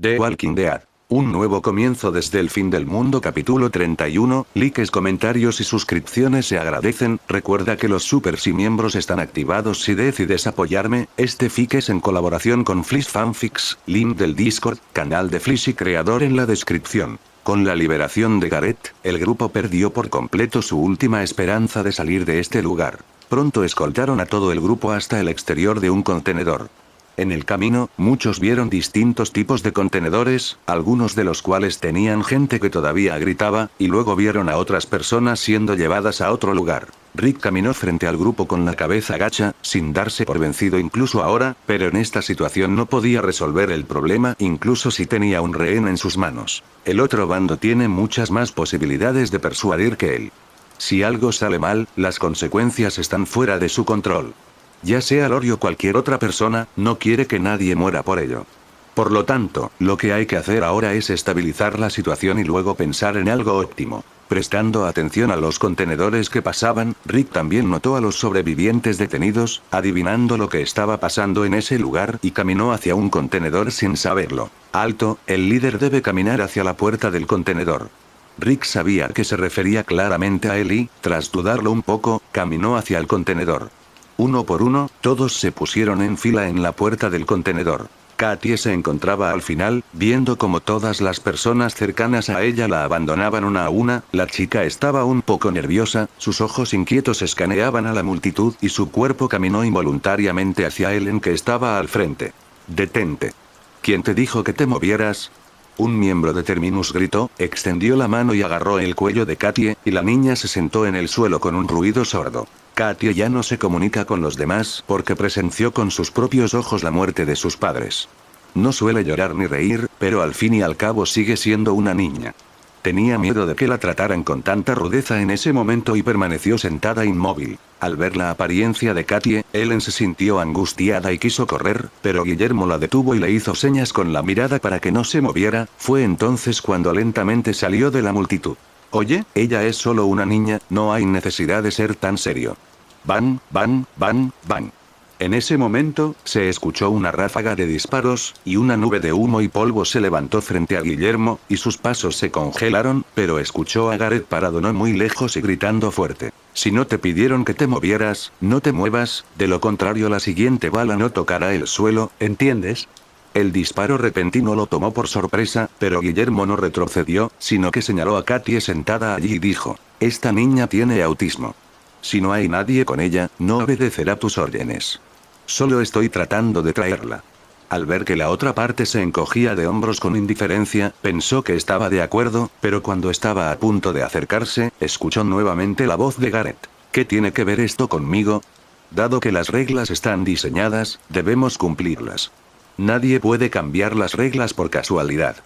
The Walking Dead. Un nuevo comienzo desde el fin del mundo. Capítulo 31. Likes, comentarios y suscripciones se agradecen. Recuerda que los supers y miembros están activados si decides apoyarme. Este fic es en colaboración con Flish Fanfics, link del Discord, canal de Flish y creador en la descripción. Con la liberación de Gareth, el grupo perdió por completo su última esperanza de salir de este lugar. Pronto escoltaron a todo el grupo hasta el exterior de un contenedor. En el camino, muchos vieron distintos tipos de contenedores, algunos de los cuales tenían gente que todavía gritaba, y luego vieron a otras personas siendo llevadas a otro lugar. Rick caminó frente al grupo con la cabeza gacha, sin darse por vencido incluso ahora, pero en esta situación no podía resolver el problema incluso si tenía un rehén en sus manos. El otro bando tiene muchas más posibilidades de persuadir que él. Si algo sale mal, las consecuencias están fuera de su control. Ya sea Lori o cualquier otra persona, no quiere que nadie muera por ello. Por lo tanto, lo que hay que hacer ahora es estabilizar la situación y luego pensar en algo óptimo. Prestando atención a los contenedores que pasaban, Rick también notó a los sobrevivientes detenidos, adivinando lo que estaba pasando en ese lugar y caminó hacia un contenedor sin saberlo. Alto, el líder debe caminar hacia la puerta del contenedor. Rick sabía que se refería claramente a él y, tras dudarlo un poco, caminó hacia el contenedor. Uno por uno, todos se pusieron en fila en la puerta del contenedor. Katie se encontraba al final, viendo como todas las personas cercanas a ella la abandonaban una a una. La chica estaba un poco nerviosa, sus ojos inquietos escaneaban a la multitud y su cuerpo caminó involuntariamente hacia Ellen que estaba al frente. «Detente. ¿Quién te dijo que te movieras?». Un miembro de Terminus gritó, extendió la mano y agarró el cuello de Katie, y la niña se sentó en el suelo con un ruido sordo. Katie ya no se comunica con los demás porque presenció con sus propios ojos la muerte de sus padres. No suele llorar ni reír, pero al fin y al cabo sigue siendo una niña. Tenía miedo de que la trataran con tanta rudeza en ese momento y permaneció sentada inmóvil. Al ver la apariencia de Katie, Ellen se sintió angustiada y quiso correr, pero Guillermo la detuvo y le hizo señas con la mirada para que no se moviera. Fue entonces cuando lentamente salió de la multitud. «Oye, ella es solo una niña, no hay necesidad de ser tan serio». Bang, bang, bang, bang. En ese momento, se escuchó una ráfaga de disparos, y una nube de humo y polvo se levantó frente a Guillermo, y sus pasos se congelaron, pero escuchó a Gareth parado no muy lejos y gritando fuerte. «Si no te pidieron que te movieras, no te muevas, de lo contrario la siguiente bala no tocará el suelo, ¿entiendes?». El disparo repentino lo tomó por sorpresa, pero Guillermo no retrocedió, sino que señaló a Katie sentada allí y dijo: «Esta niña tiene autismo. Si no hay nadie con ella, no obedecerá tus órdenes. Solo estoy tratando de traerla». Al ver que la otra parte se encogía de hombros con indiferencia, pensó que estaba de acuerdo, pero cuando estaba a punto de acercarse, escuchó nuevamente la voz de Gareth. «¿Qué tiene que ver esto conmigo? Dado que las reglas están diseñadas, debemos cumplirlas. Nadie puede cambiar las reglas por casualidad.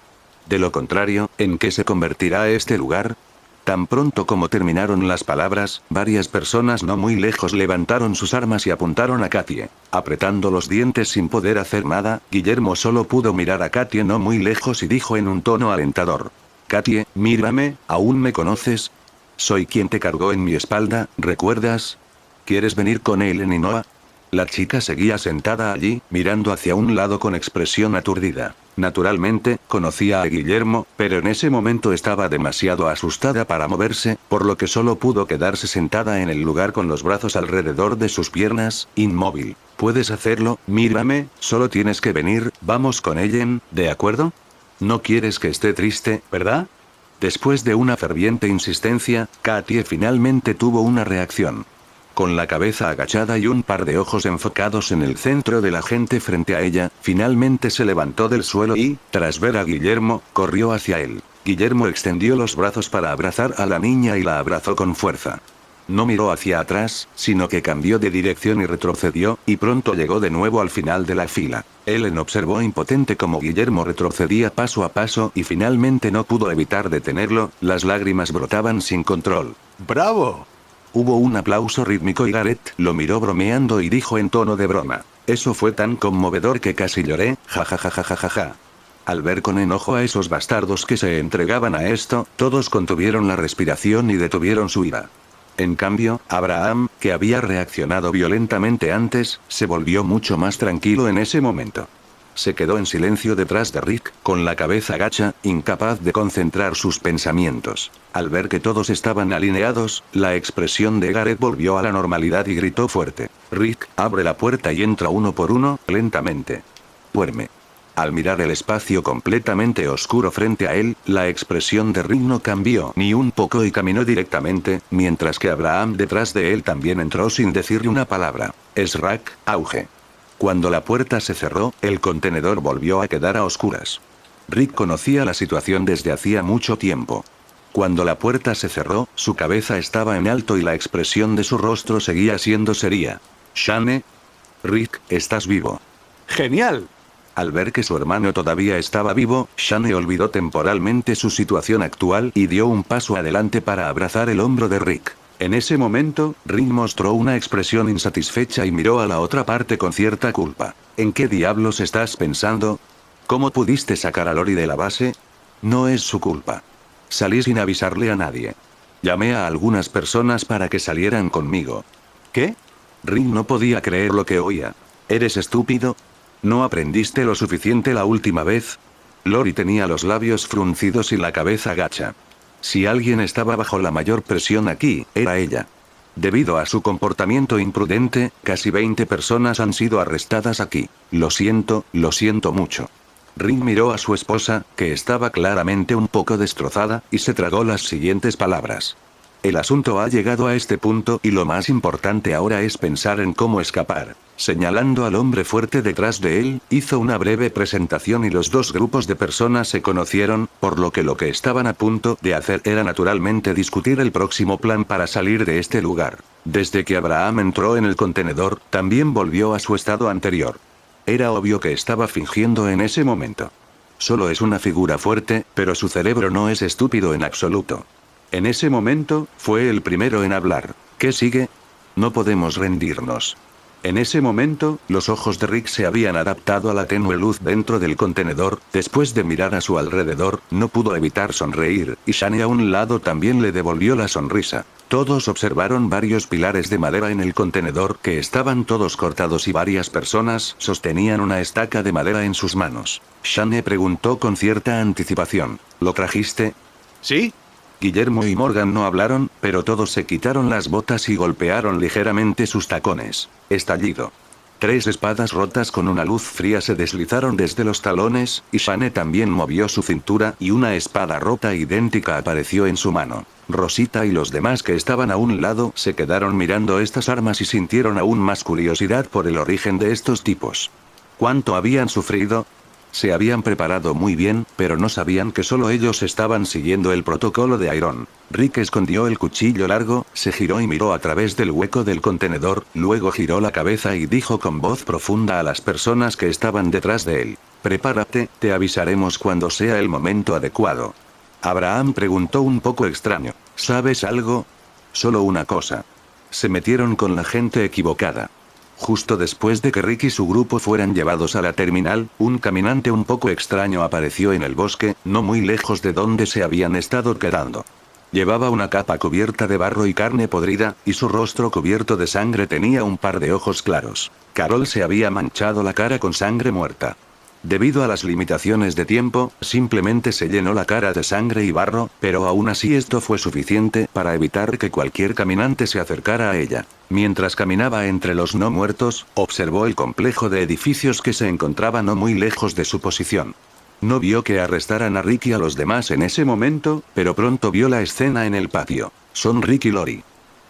De lo contrario, ¿en qué se convertirá este lugar?». Tan pronto como terminaron las palabras, varias personas no muy lejos levantaron sus armas y apuntaron a Katie. Apretando los dientes sin poder hacer nada, Guillermo solo pudo mirar a Katie no muy lejos y dijo en un tono alentador: «Katie, mírame, ¿aún me conoces? Soy quien te cargó en mi espalda, ¿recuerdas? ¿Quieres venir con Ellen y Noah?». La chica seguía sentada allí, mirando hacia un lado con expresión aturdida. Naturalmente, conocía a Guillermo, pero en ese momento estaba demasiado asustada para moverse, por lo que solo pudo quedarse sentada en el lugar con los brazos alrededor de sus piernas, inmóvil. «Puedes hacerlo, mírame, solo tienes que venir, vamos con Ellen, ¿de acuerdo? No quieres que esté triste, ¿verdad?». Después de una ferviente insistencia, Katie finalmente tuvo una reacción. Con la cabeza agachada y un par de ojos enfocados en el centro de la gente frente a ella, finalmente se levantó del suelo y, tras ver a Guillermo, corrió hacia él. Guillermo extendió los brazos para abrazar a la niña y la abrazó con fuerza. No miró hacia atrás, sino que cambió de dirección y retrocedió, y pronto llegó de nuevo al final de la fila. Ellen observó impotente cómo Guillermo retrocedía paso a paso y finalmente no pudo evitar detenerlo, las lágrimas brotaban sin control. «¡Bravo!». Hubo un aplauso rítmico y Gareth lo miró bromeando y dijo en tono de broma: «Eso fue tan conmovedor que casi lloré, jajajajajaja». Al ver con enojo a esos bastardos que se entregaban a esto, todos contuvieron la respiración y detuvieron su ira. En cambio, Abraham, que había reaccionado violentamente antes, se volvió mucho más tranquilo en ese momento. se quedó en silencio detrás de Rick, con la cabeza gacha, incapaz de concentrar sus pensamientos. Al ver que todos estaban alineados, la expresión de Gareth volvió a la normalidad y gritó fuerte. Rick, abre la puerta y entra uno por uno, lentamente. Duerme. Al mirar el espacio completamente oscuro frente a él, la expresión de Rick no cambió ni un poco y caminó directamente, mientras que Abraham detrás de él también entró sin decirle una palabra. Shrek, auge. Cuando la puerta se cerró, el contenedor volvió a quedar a oscuras. Rick conocía la situación desde hacía mucho tiempo. Cuando la puerta se cerró, su cabeza estaba en alto y la expresión de su rostro seguía siendo seria. Shane. Rick, estás vivo. ¡Genial! Al ver que su hermano todavía estaba vivo, Shane olvidó temporalmente su situación actual y dio un paso adelante para abrazar el hombro de Rick. En ese momento, Rick mostró una expresión insatisfecha y miró a la otra parte con cierta culpa. ¿En qué diablos estás pensando? ¿Cómo pudiste sacar a Lori de la base? No es su culpa. Salí sin avisarle a nadie. Llamé a algunas personas para que salieran conmigo. ¿Qué? Rick no podía creer lo que oía. ¿Eres estúpido? ¿No aprendiste lo suficiente la última vez? Lori tenía los labios fruncidos y la cabeza gacha. Si alguien estaba bajo la mayor presión aquí, era ella. Debido a su comportamiento imprudente, casi 20 personas han sido arrestadas aquí. Lo siento mucho. Rick miró a su esposa, que estaba claramente un poco destrozada, y se tragó las siguientes palabras. El asunto ha llegado a este punto y lo más importante ahora es pensar en cómo escapar. Señalando al hombre fuerte detrás de él, hizo una breve presentación y los dos grupos de personas se conocieron, por lo que estaban a punto de hacer era naturalmente discutir el próximo plan para salir de este lugar. Desde que Abraham entró en el contenedor, también volvió a su estado anterior. Era obvio que estaba fingiendo en ese momento. Solo es una figura fuerte, pero su cerebro no es estúpido en absoluto. En ese momento, fue el primero en hablar. ¿Qué sigue? No podemos rendirnos. En ese momento, los ojos de Rick se habían adaptado a la tenue luz dentro del contenedor. Después de mirar a su alrededor, no pudo evitar sonreír, y Shane a un lado también le devolvió la sonrisa. Todos observaron varios pilares de madera en el contenedor que estaban todos cortados y varias personas sostenían una estaca de madera en sus manos. Shane preguntó con cierta anticipación. ¿Lo trajiste? ¿Sí? Guillermo y Morgan no hablaron, pero todos se quitaron las botas y golpearon ligeramente sus tacones. Estallido. 3 espadas rotas con una luz fría se deslizaron desde los talones, y Shane también movió su cintura y una espada rota idéntica apareció en su mano. Rosita y los demás que estaban a un lado se quedaron mirando estas armas y sintieron aún más curiosidad por el origen de estos tipos. ¿Cuánto habían sufrido? Se habían preparado muy bien, pero no sabían que solo ellos estaban siguiendo el protocolo de Iron. Rick escondió el cuchillo largo, se giró y miró a través del hueco del contenedor, luego giró la cabeza y dijo con voz profunda a las personas que estaban detrás de él. Prepárate, te avisaremos cuando sea el momento adecuado. Abraham preguntó un poco extraño. ¿Sabes algo? Solo una cosa. Se metieron con la gente equivocada. Justo después de que Rick y su grupo fueran llevados a la terminal, un caminante un poco extraño apareció en el bosque, no muy lejos de donde se habían estado quedando. Llevaba una capa cubierta de barro y carne podrida, y su rostro cubierto de sangre tenía un par de ojos claros. Carol se había manchado la cara con sangre muerta. Debido a las limitaciones de tiempo, simplemente se llenó la cara de sangre y barro, pero aún así esto fue suficiente para evitar que cualquier caminante se acercara a ella. Mientras caminaba entre los no muertos, observó el complejo de edificios que se encontraba no muy lejos de su posición. No vio que arrestaran a Rick y a los demás en ese momento, pero pronto vio la escena en el patio. Son Rick y Lori.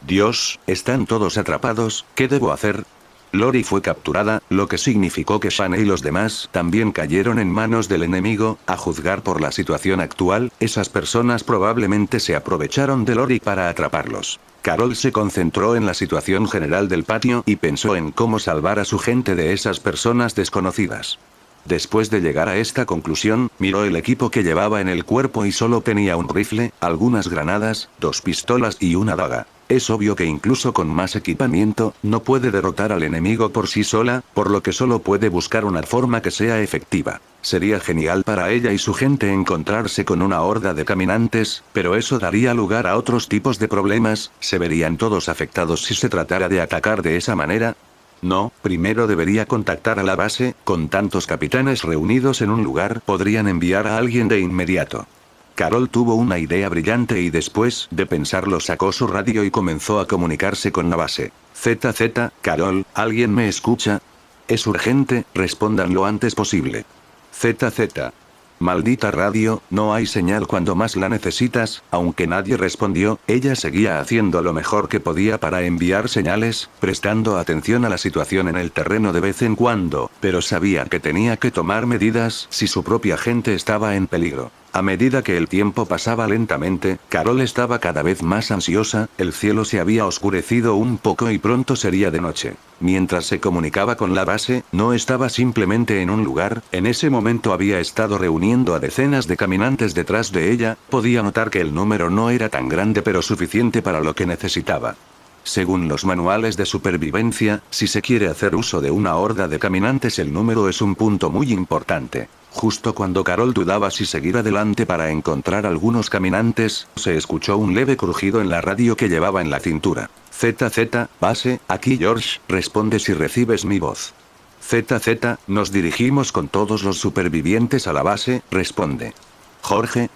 Dios, están todos atrapados, ¿qué debo hacer? Lori fue capturada, lo que significó que Shane y los demás también cayeron en manos del enemigo. A juzgar por la situación actual, esas personas probablemente se aprovecharon de Lori para atraparlos. Carol se concentró en la situación general del patio y pensó en cómo salvar a su gente de esas personas desconocidas. Después de llegar a esta conclusión, miró el equipo que llevaba en el cuerpo y solo tenía un rifle, algunas granadas, 2 pistolas y una daga. Es obvio que incluso con más equipamiento, no puede derrotar al enemigo por sí sola, por lo que solo puede buscar una forma que sea efectiva. Sería genial para ella y su gente encontrarse con una horda de caminantes, pero eso daría lugar a otros tipos de problemas. ¿Se verían todos afectados si se tratara de atacar de esa manera? No, primero debería contactar a la base, con tantos capitanes reunidos en un lugar, podrían enviar a alguien de inmediato. Carol tuvo una idea brillante y después de pensarlo sacó su radio y comenzó a comunicarse con la base. ZZ, Carol, ¿alguien me escucha? Es urgente, respondan lo antes posible. ZZ. Maldita radio, no hay señal cuando más la necesitas. Aunque nadie respondió, ella seguía haciendo lo mejor que podía para enviar señales, prestando atención a la situación en el terreno de vez en cuando, pero sabía que tenía que tomar medidas si su propia gente estaba en peligro. A medida que el tiempo pasaba lentamente, Carol estaba cada vez más ansiosa, el cielo se había oscurecido un poco y pronto sería de noche. Mientras se comunicaba con la base, no estaba simplemente en un lugar, en ese momento había estado reuniendo a decenas de caminantes detrás de ella, podía notar que el número no era tan grande pero suficiente para lo que necesitaba. Según los manuales de supervivencia, si se quiere hacer uso de una horda de caminantes el número es un punto muy importante. Justo cuando Carol dudaba si seguir adelante para encontrar algunos caminantes, se escuchó un leve crujido en la radio que llevaba en la cintura. ZZ, base, aquí George, responde si recibes mi voz. ZZ, nos dirigimos con todos los supervivientes a la base, responde. Jorge.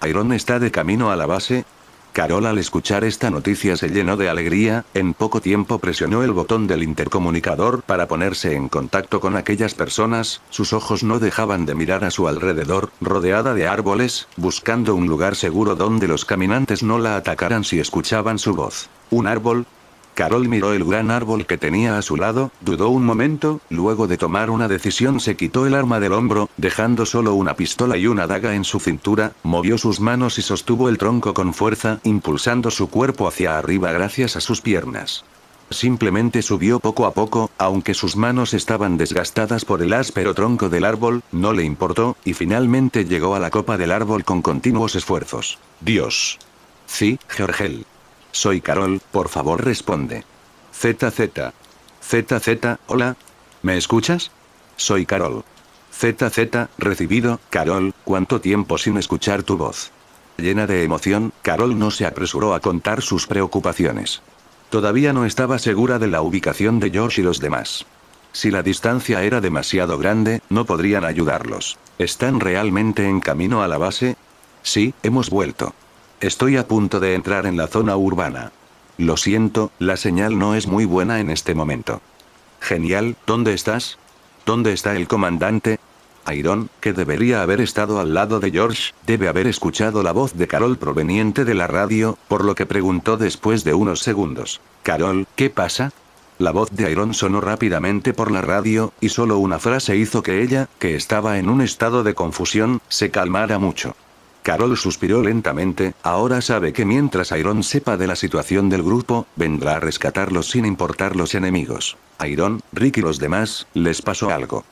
¿Iron está de camino a la base? Carol al escuchar esta noticia se llenó de alegría, en poco tiempo presionó el botón del intercomunicador para ponerse en contacto con aquellas personas, sus ojos no dejaban de mirar a su alrededor, rodeada de árboles, buscando un lugar seguro donde los caminantes no la atacaran si escuchaban su voz. ¿Un árbol? Carol miró el gran árbol que tenía a su lado, dudó un momento, luego de tomar una decisión se quitó el arma del hombro, dejando solo una pistola y una daga en su cintura, movió sus manos y sostuvo el tronco con fuerza, impulsando su cuerpo hacia arriba gracias a sus piernas. Simplemente subió poco a poco, aunque sus manos estaban desgastadas por el áspero tronco del árbol, no le importó, y finalmente llegó a la copa del árbol con continuos esfuerzos. Dios. Sí, Georgel. Soy Carol, por favor responde. ZZ. ZZ, hola. ¿Me escuchas? Soy Carol. ZZ, recibido, Carol, ¿cuánto tiempo sin escuchar tu voz? Llena de emoción, Carol no se apresuró a contar sus preocupaciones. Todavía no estaba segura de la ubicación de George y los demás. Si la distancia era demasiado grande, no podrían ayudarlos. ¿Están realmente en camino a la base? Sí, hemos vuelto. Estoy a punto de entrar en la zona urbana. Lo siento, la señal no es muy buena en este momento. Genial, ¿dónde estás? ¿Dónde está el comandante? Iron, que debería haber estado al lado de George, debe haber escuchado la voz de Carol proveniente de la radio, por lo que preguntó después de unos segundos. Carol, ¿qué pasa? La voz de Iron sonó rápidamente por la radio, y solo una frase hizo que ella, que estaba en un estado de confusión, se calmara mucho. Carol suspiró lentamente, ahora sabe que mientras Iron sepa de la situación del grupo, vendrá a rescatarlos sin importar los enemigos. Iron, Rick y los demás, les pasó algo.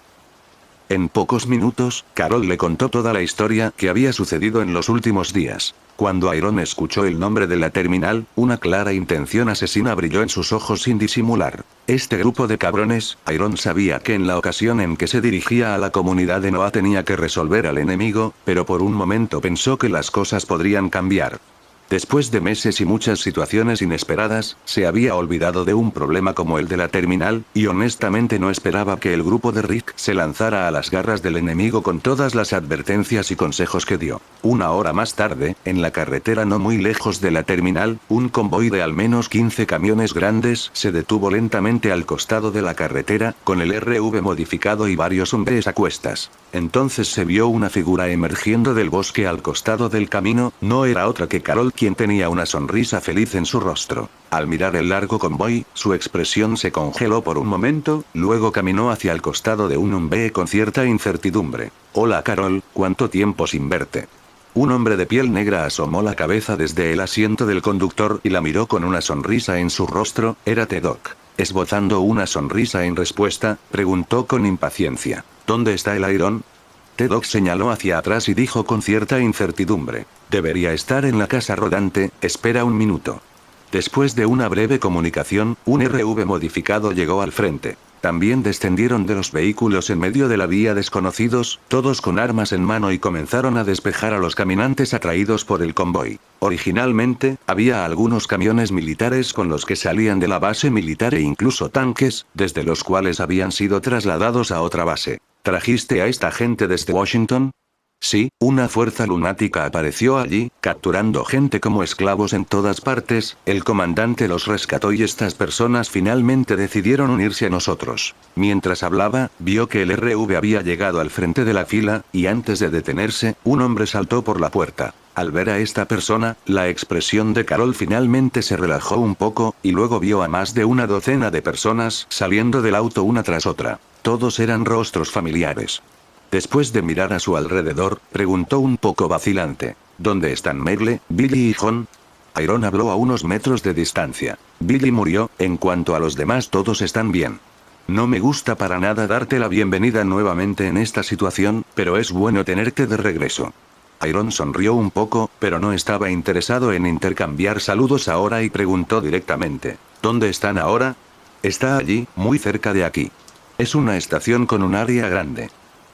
En pocos minutos, Carol le contó toda la historia que había sucedido en los últimos días. Cuando Iron escuchó el nombre de la terminal, una clara intención asesina brilló en sus ojos sin disimular. Este grupo de cabrones, Iron sabía que en la ocasión en que se dirigía a la comunidad de Noah tenía que resolver al enemigo, pero por un momento pensó que las cosas podrían cambiar. Después de meses y muchas situaciones inesperadas, se había olvidado de un problema como el de la terminal, y honestamente no esperaba que el grupo de Rick se lanzara a las garras del enemigo con todas las advertencias y consejos que dio. Una hora más tarde, en la carretera no muy lejos de la terminal, un convoy de al menos 15 camiones grandes se detuvo lentamente al costado de la carretera, con el RV modificado y varios hombres a cuestas. Entonces se vio una figura emergiendo del bosque al costado del camino, no era otra que Carol, quien tenía una sonrisa feliz en su rostro. Al mirar el largo convoy, su expresión se congeló por un momento, luego caminó hacia el costado de un hombre con cierta incertidumbre. Hola Carol, ¿cuánto tiempo sin verte? Un hombre de piel negra asomó la cabeza desde el asiento del conductor y la miró con una sonrisa en su rostro, era T-Doc. Esbozando una sonrisa en respuesta, preguntó con impaciencia. ¿Dónde está el Iron? T-Doc señaló hacia atrás y dijo con cierta incertidumbre. Debería estar en la casa rodante, espera un minuto. Después de una breve comunicación, un RV modificado llegó al frente. También descendieron de los vehículos en medio de la vía desconocidos, todos con armas en mano y comenzaron a despejar a los caminantes atraídos por el convoy. Originalmente, había algunos camiones militares con los que salían de la base militar e incluso tanques, desde los cuales habían sido trasladados a otra base. ¿Trajiste a esta gente desde Washington? Sí, una fuerza lunática apareció allí, capturando gente como esclavos en todas partes, el comandante los rescató y estas personas finalmente decidieron unirse a nosotros. Mientras hablaba, vio que el RV había llegado al frente de la fila, y antes de detenerse, un hombre saltó por la puerta. Al ver a esta persona, la expresión de Carol finalmente se relajó un poco, y luego vio a más de una docena de personas saliendo del auto una tras otra. Todos eran rostros familiares. Después de mirar a su alrededor, preguntó un poco vacilante. ¿Dónde están Merle, Billy y John? Iron habló a unos metros de distancia. Billy murió, en cuanto a los demás todos están bien. No me gusta para nada darte la bienvenida nuevamente en esta situación, pero es bueno tenerte de regreso. Iron sonrió un poco, pero no estaba interesado en intercambiar saludos ahora y preguntó directamente. ¿Dónde están ahora? Está allí, muy cerca de aquí. Es una estación con un área grande.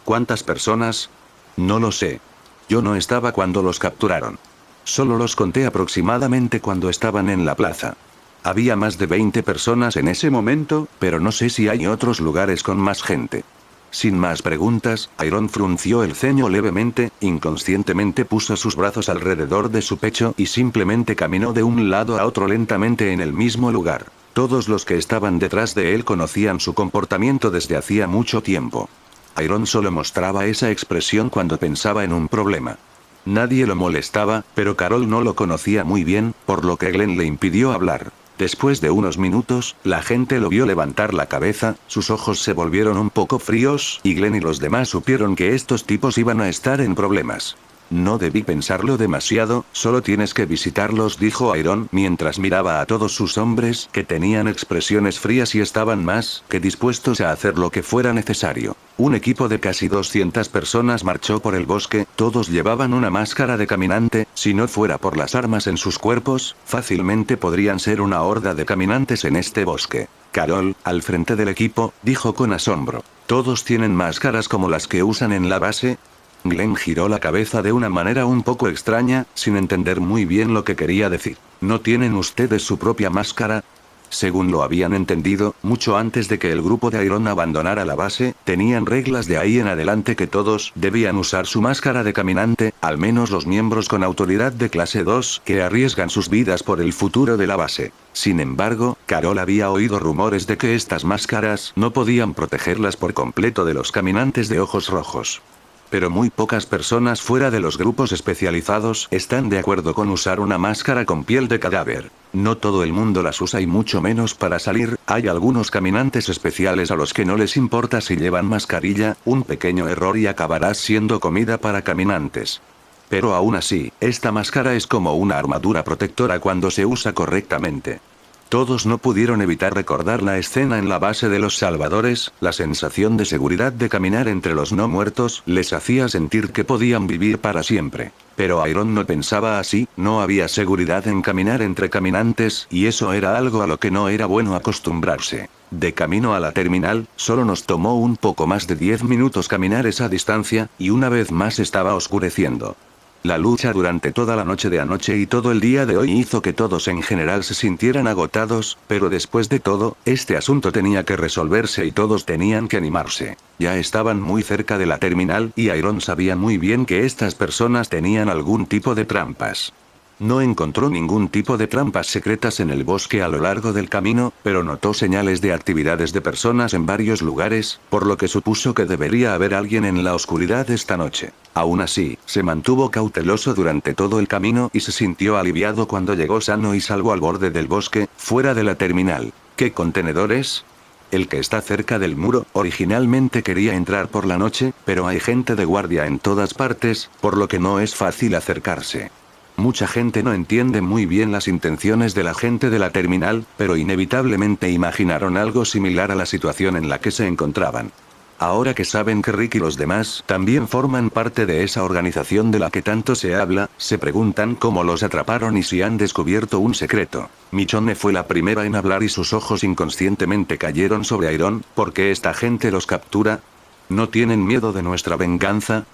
¿Cuántas personas? No lo sé. Yo no estaba cuando los capturaron. Solo los conté aproximadamente cuando estaban en la plaza. Había más de 20 personas en ese momento, pero no sé si hay otros lugares con más gente. Sin más preguntas, Iron frunció el ceño levemente, inconscientemente puso sus brazos alrededor de su pecho y simplemente caminó de un lado a otro lentamente en el mismo lugar. Todos los que estaban detrás de él conocían su comportamiento desde hacía mucho tiempo. Iron solo mostraba esa expresión cuando pensaba en un problema. Nadie lo molestaba, pero Carol no lo conocía muy bien, por lo que Glenn le impidió hablar. Después de unos minutos, la gente lo vio levantar la cabeza, sus ojos se volvieron un poco fríos, y Glenn y los demás supieron que estos tipos iban a estar en problemas. No debí pensarlo demasiado, solo tienes que visitarlos, dijo Iron mientras miraba a todos sus hombres que tenían expresiones frías y estaban más que dispuestos a hacer lo que fuera necesario. Un equipo de casi 200 personas marchó por el bosque, todos llevaban una máscara de caminante, si no fuera por las armas en sus cuerpos, fácilmente podrían ser una horda de caminantes en este bosque. Carol, al frente del equipo, dijo con asombro. ¿Todos tienen máscaras como las que usan en la base? Glenn giró la cabeza de una manera un poco extraña, sin entender muy bien lo que quería decir. ¿No tienen ustedes su propia máscara? Según lo habían entendido, mucho antes de que el grupo de Iron abandonara la base, tenían reglas de ahí en adelante que todos debían usar su máscara de caminante, al menos los miembros con autoridad de clase 2 que arriesgan sus vidas por el futuro de la base. Sin embargo, Carol había oído rumores de que estas máscaras no podían protegerlas por completo de los caminantes de ojos rojos. Pero muy pocas personas fuera de los grupos especializados están de acuerdo con usar una máscara con piel de cadáver. No todo el mundo las usa y mucho menos para salir, hay algunos caminantes especiales a los que no les importa si llevan mascarilla, un pequeño error y acabarás siendo comida para caminantes. Pero aún así, esta máscara es como una armadura protectora cuando se usa correctamente. Todos no pudieron evitar recordar la escena en la base de los Salvadores, la sensación de seguridad de caminar entre los no muertos les hacía sentir que podían vivir para siempre. Pero Iron no pensaba así, no había seguridad en caminar entre caminantes, y eso era algo a lo que no era bueno acostumbrarse. De camino a la terminal, solo nos tomó un poco más de 10 minutos caminar esa distancia, y una vez más estaba oscureciendo. La lucha durante toda la noche de anoche y todo el día de hoy hizo que todos en general se sintieran agotados, pero después de todo, este asunto tenía que resolverse y todos tenían que animarse. Ya estaban muy cerca de la terminal y Iron sabía muy bien que estas personas tenían algún tipo de trampas. No encontró ningún tipo de trampas secretas en el bosque a lo largo del camino, pero notó señales de actividades de personas en varios lugares, por lo que supuso que debería haber alguien en la oscuridad esta noche. Aún así, se mantuvo cauteloso durante todo el camino y se sintió aliviado cuando llegó sano y salvo al borde del bosque, fuera de la terminal. ¿Qué contenedores? El que está cerca del muro, originalmente quería entrar por la noche, pero hay gente de guardia en todas partes, por lo que no es fácil acercarse. Mucha gente no entiende muy bien las intenciones de la gente de la terminal, pero inevitablemente imaginaron algo similar a la situación en la que se encontraban. Ahora que saben que Rick y los demás también forman parte de esa organización de la que tanto se habla, se preguntan cómo los atraparon y si han descubierto un secreto. Michonne fue la primera en hablar y sus ojos inconscientemente cayeron sobre Iron. ¿Por qué esta gente los captura? ¿No tienen miedo de nuestra venganza?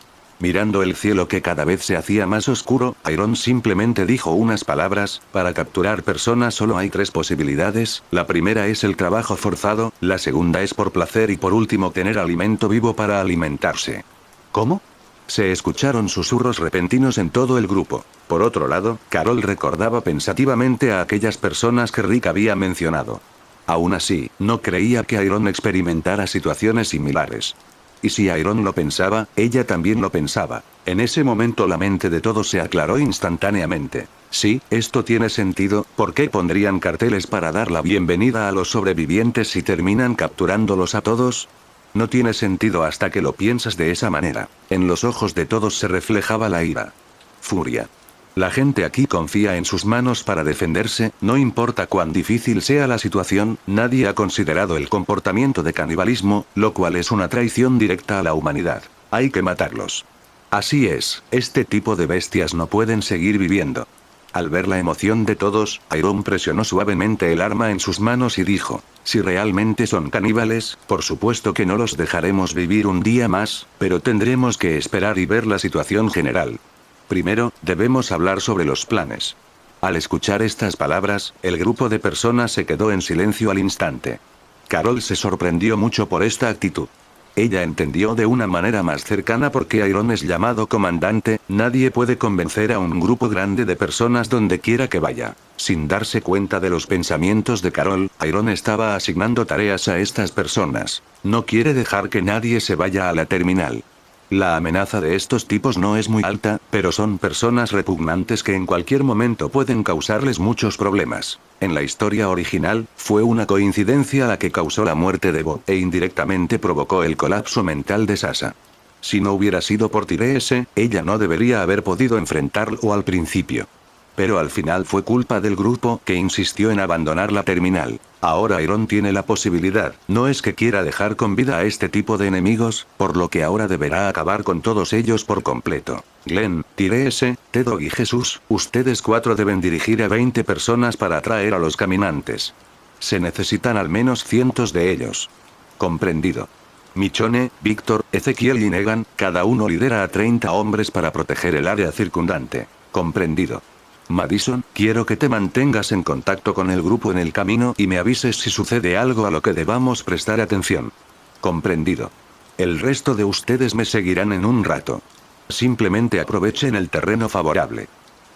Mirando el cielo que cada vez se hacía más oscuro, Iron simplemente dijo unas palabras: para capturar personas solo hay 3 posibilidades, la primera es el trabajo forzado, la segunda es por placer y por último tener alimento vivo para alimentarse. ¿Cómo? Se escucharon susurros repentinos en todo el grupo. Por otro lado, Carol recordaba pensativamente a aquellas personas que Rick había mencionado. Aún así, no creía que Iron experimentara situaciones similares. Y si Iron lo pensaba, ella también lo pensaba. En ese momento la mente de todos se aclaró instantáneamente. Sí, esto tiene sentido. ¿Por qué pondrían carteles para dar la bienvenida a los sobrevivientes si terminan capturándolos a todos? No tiene sentido hasta que lo piensas de esa manera. En los ojos de todos se reflejaba la ira. Furia. La gente aquí confía en sus manos para defenderse, no importa cuán difícil sea la situación. Nadie ha considerado el comportamiento de canibalismo, lo cual es una traición directa a la humanidad. Hay que matarlos. Así es, este tipo de bestias no pueden seguir viviendo. Al ver la emoción de todos, Iron presionó suavemente el arma en sus manos y dijo: si realmente son caníbales, por supuesto que no los dejaremos vivir un día más, pero tendremos que esperar y ver la situación general. Primero, debemos hablar sobre los planes. Al escuchar estas palabras, el grupo de personas se quedó en silencio al instante. Carol se sorprendió mucho por esta actitud. Ella entendió de una manera más cercana por qué Iron es llamado comandante. Nadie puede convencer a un grupo grande de personas donde quiera que vaya. Sin darse cuenta de los pensamientos de Carol, Iron estaba asignando tareas a estas personas. No quiere dejar que nadie se vaya a la terminal. La amenaza de estos tipos no es muy alta, pero son personas repugnantes que en cualquier momento pueden causarles muchos problemas. En la historia original, fue una coincidencia la que causó la muerte de Bob e indirectamente provocó el colapso mental de Sasha. Si no hubiera sido por Tyrese, ella no debería haber podido enfrentarlo al principio. Pero al final fue culpa del grupo que insistió en abandonar la terminal. Ahora Iron tiene la posibilidad, no es que quiera dejar con vida a este tipo de enemigos, por lo que ahora deberá acabar con todos ellos por completo. Glenn, Tyrese, T-Dog y Jesús, ustedes 4 deben dirigir a 20 personas para atraer a los caminantes. Se necesitan al menos cientos de ellos. Comprendido. Michonne, Víctor, Ezequiel y Negan, cada uno lidera a 30 hombres para proteger el área circundante. Comprendido. Madison, quiero que te mantengas en contacto con el grupo en el camino y me avises si sucede algo a lo que debamos prestar atención. Comprendido. El resto de ustedes me seguirán en un rato. Simplemente aprovechen el terreno favorable.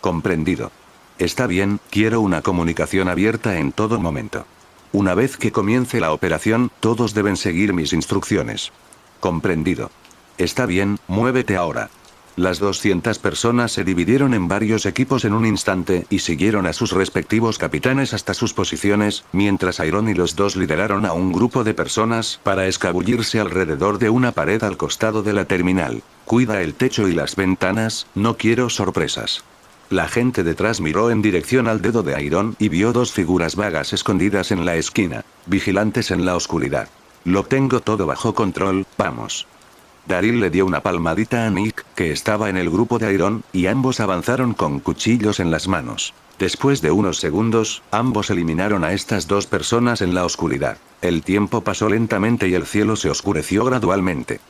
Comprendido. Está bien, quiero una comunicación abierta en todo momento. Una vez que comience la operación, todos deben seguir mis instrucciones. Comprendido. Está bien, muévete ahora. Las 200 personas se dividieron en varios equipos en un instante y siguieron a sus respectivos capitanes hasta sus posiciones, mientras Iron y los dos lideraron a un grupo de personas para escabullirse alrededor de una pared al costado de la terminal. Cuida el techo y las ventanas, no quiero sorpresas. La gente detrás miró en dirección al dedo de Iron y vio 2 figuras vagas escondidas en la esquina, vigilantes en la oscuridad. Lo tengo todo bajo control, vamos. Daryl le dio una palmadita a Nick, que estaba en el grupo de Iron, y ambos avanzaron con cuchillos en las manos. Después de unos segundos, ambos eliminaron a estas 2 personas en la oscuridad. El tiempo pasó lentamente y el cielo se oscureció gradualmente.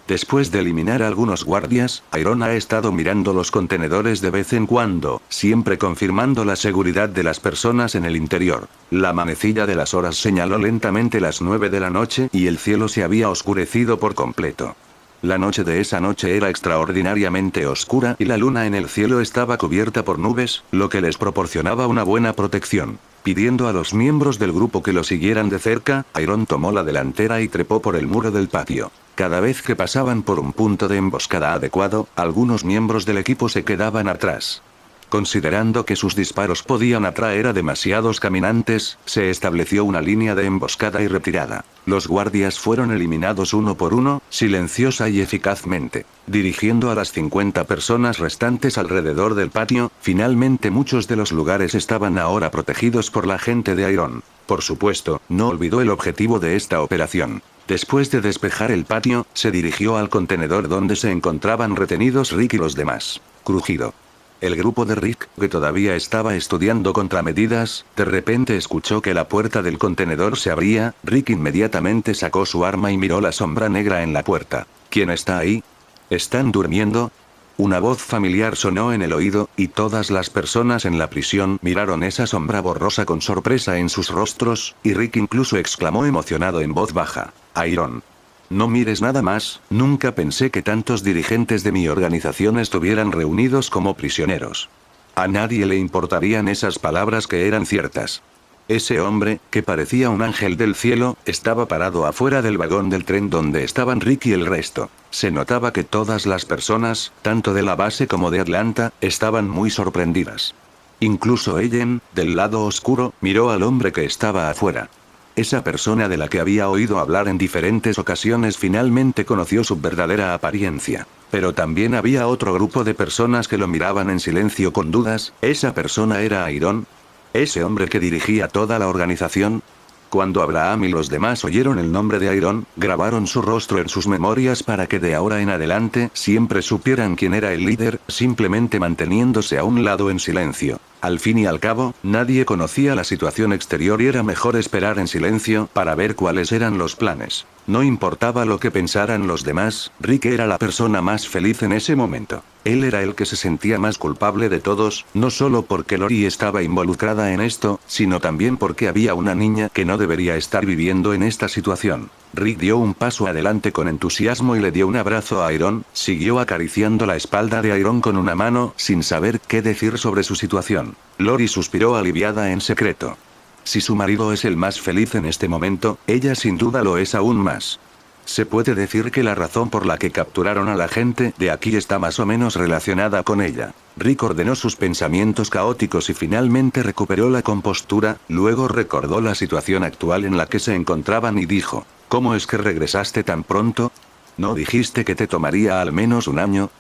Después de eliminar a algunos guardias, Iron ha estado mirando los contenedores de vez en cuando, siempre confirmando la seguridad de las personas en el interior. La manecilla de las horas señaló lentamente las 9 de la noche y el cielo se había oscurecido por completo. La noche de esa noche era extraordinariamente oscura y la luna en el cielo estaba cubierta por nubes, lo que les proporcionaba una buena protección. Pidiendo a los miembros del grupo que lo siguieran de cerca, Iron tomó la delantera y trepó por el muro del patio. Cada vez que pasaban por un punto de emboscada adecuado, algunos miembros del equipo se quedaban atrás. Considerando que sus disparos podían atraer a demasiados caminantes, se estableció una línea de emboscada y retirada. Los guardias fueron eliminados uno por uno, silenciosa y eficazmente. Dirigiendo a las 50 personas restantes alrededor del patio, finalmente muchos de los lugares estaban ahora protegidos por la gente de Iron. Por supuesto, no olvidó el objetivo de esta operación. Después de despejar el patio, se dirigió al contenedor donde se encontraban retenidos Rick y los demás. Crujido. El grupo de Rick, que todavía estaba estudiando contramedidas, de repente escuchó que la puerta del contenedor se abría. Rick inmediatamente sacó su arma y miró la sombra negra en la puerta. ¿Quién está ahí? ¿Están durmiendo? Una voz familiar sonó en el oído, y todas las personas en la prisión miraron esa sombra borrosa con sorpresa en sus rostros, y Rick incluso exclamó emocionado en voz baja: Iron. No mires nada más, nunca pensé que tantos dirigentes de mi organización estuvieran reunidos como prisioneros. A nadie le importarían esas palabras que eran ciertas. Ese hombre, que parecía un ángel del cielo, estaba parado afuera del vagón del tren donde estaban Rick y el resto. Se notaba que todas las personas, tanto de la base como de Atlanta, estaban muy sorprendidas. Incluso Ellen, del lado oscuro, miró al hombre que estaba afuera. Esa persona de la que había oído hablar en diferentes ocasiones finalmente conoció su verdadera apariencia. Pero también había otro grupo de personas que lo miraban en silencio con dudas. ¿Esa persona era Iron? ¿Ese hombre que dirigía toda la organización? Cuando Abraham y los demás oyeron el nombre de Iron, grabaron su rostro en sus memorias para que de ahora en adelante siempre supieran quién era el líder, simplemente manteniéndose a un lado en silencio. Al fin y al cabo, nadie conocía la situación exterior y era mejor esperar en silencio para ver cuáles eran los planes. No importaba lo que pensaran los demás, Rick era la persona más feliz en ese momento. Él era el que se sentía más culpable de todos, no solo porque Lori estaba involucrada en esto, sino también porque había una niña que no debería estar viviendo en esta situación. Rick dio un paso adelante con entusiasmo y le dio un abrazo a Iron, siguió acariciando la espalda de Iron con una mano, sin saber qué decir sobre su situación. Lori suspiró aliviada en secreto. Si su marido es el más feliz en este momento, ella sin duda lo es aún más. Se puede decir que la razón por la que capturaron a la gente de aquí está más o menos relacionada con ella. Rick ordenó sus pensamientos caóticos y finalmente recuperó la compostura, luego recordó la situación actual en la que se encontraban y dijo: ¿Cómo es que regresaste tan pronto? ¿No dijiste que te tomaría al menos un año?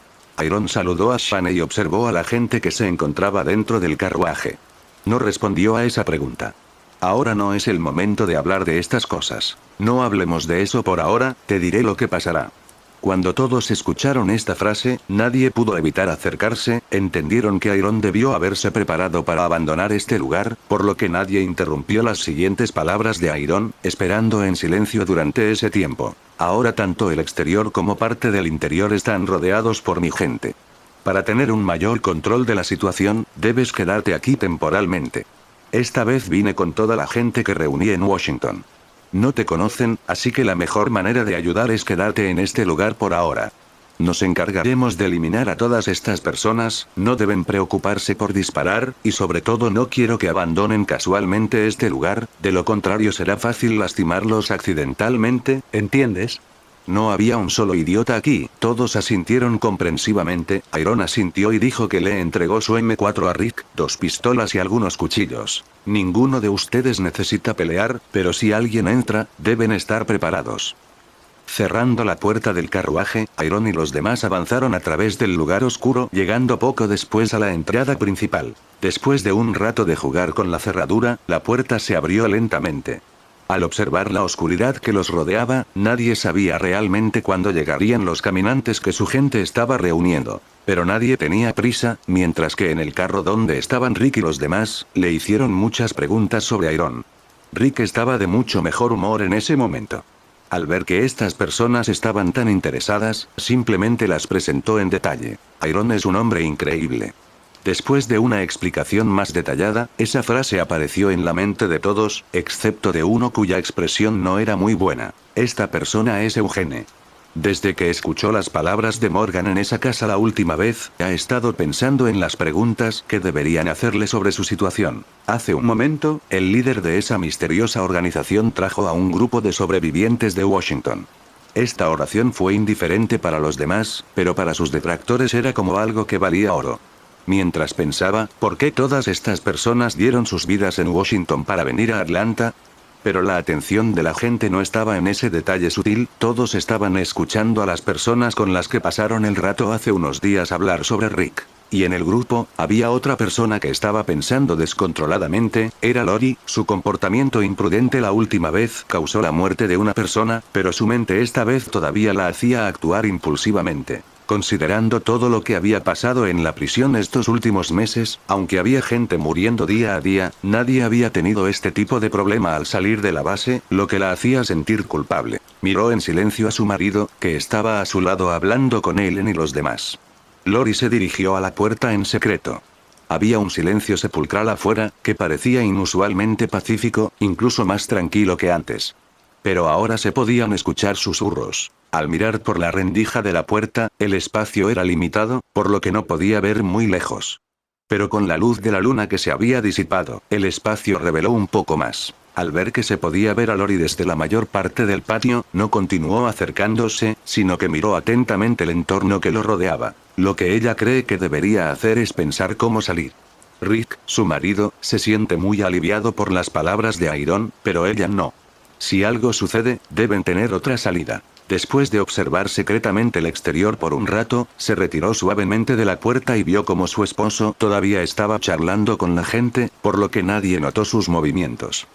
Iron saludó a Shane y observó a la gente que se encontraba dentro del carruaje. No respondió a esa pregunta. Ahora no es el momento de hablar de estas cosas. No hablemos de eso por ahora, te diré lo que pasará. Cuando todos escucharon esta frase, nadie pudo evitar acercarse, entendieron que Iron debió haberse preparado para abandonar este lugar, por lo que nadie interrumpió las siguientes palabras de Iron, esperando en silencio durante ese tiempo. Ahora tanto el exterior como parte del interior están rodeados por mi gente. Para tener un mayor control de la situación, debes quedarte aquí temporalmente. Esta vez vine con toda la gente que reuní en Washington. No te conocen, así que la mejor manera de ayudar es quedarte en este lugar por ahora. Nos encargaremos de eliminar a todas estas personas, no deben preocuparse por disparar, y sobre todo no quiero que abandonen casualmente este lugar, de lo contrario será fácil lastimarlos accidentalmente, ¿entiendes? No había un solo idiota aquí, todos asintieron comprensivamente. Iron asintió y dijo que le entregó su M4 a Rick, 2 pistolas y algunos cuchillos. Ninguno de ustedes necesita pelear, pero si alguien entra, deben estar preparados. Cerrando la puerta del carruaje, Iron y los demás avanzaron a través del lugar oscuro, llegando poco después a la entrada principal. Después de un rato de jugar con la cerradura, la puerta se abrió lentamente. Al observar la oscuridad que los rodeaba, nadie sabía realmente cuándo llegarían los caminantes que su gente estaba reuniendo. Pero nadie tenía prisa, mientras que en el carro donde estaban Rick y los demás, le hicieron muchas preguntas sobre Iron. Rick estaba de mucho mejor humor en ese momento. Al ver que estas personas estaban tan interesadas, simplemente las presentó en detalle. Iron es un hombre increíble. Después de una explicación más detallada, esa frase apareció en la mente de todos, excepto de uno cuya expresión no era muy buena. Esta persona es Eugene. Desde que escuchó las palabras de Morgan en esa casa la última vez, ha estado pensando en las preguntas que deberían hacerle sobre su situación. Hace un momento, el líder de esa misteriosa organización trajo a un grupo de sobrevivientes de Washington. Esta oración fue indiferente para los demás, pero para sus detractores era como algo que valía oro. Mientras pensaba, ¿por qué todas estas personas dieron sus vidas en Washington para venir a Atlanta? Pero la atención de la gente no estaba en ese detalle sutil, todos estaban escuchando a las personas con las que pasaron el rato hace unos días hablar sobre Rick. Y en el grupo, había otra persona que estaba pensando descontroladamente, era Lori. Su comportamiento imprudente la última vez causó la muerte de una persona, pero su mente esta vez todavía la hacía actuar impulsivamente. Considerando todo lo que había pasado en la prisión estos últimos meses, aunque había gente muriendo día a día, nadie había tenido este tipo de problema al salir de la base, lo que la hacía sentir culpable. Miró en silencio a su marido, que estaba a su lado hablando con Ellen y los demás. Lori se dirigió a la puerta en secreto. Había un silencio sepulcral afuera, que parecía inusualmente pacífico, incluso más tranquilo que antes. Pero ahora se podían escuchar susurros. Al mirar por la rendija de la puerta, el espacio era limitado, por lo que no podía ver muy lejos. Pero con la luz de la luna que se había disipado, el espacio reveló un poco más. Al ver que se podía ver a Lori desde la mayor parte del patio, no continuó acercándose, sino que miró atentamente el entorno que lo rodeaba. Lo que ella cree que debería hacer es pensar cómo salir. Rick, su marido, se siente muy aliviado por las palabras de Iron, pero ella no. Si algo sucede, deben tener otra salida. Después de observar secretamente el exterior por un rato, se retiró suavemente de la puerta y vio como su esposo todavía estaba charlando con la gente, por lo que nadie notó sus movimientos.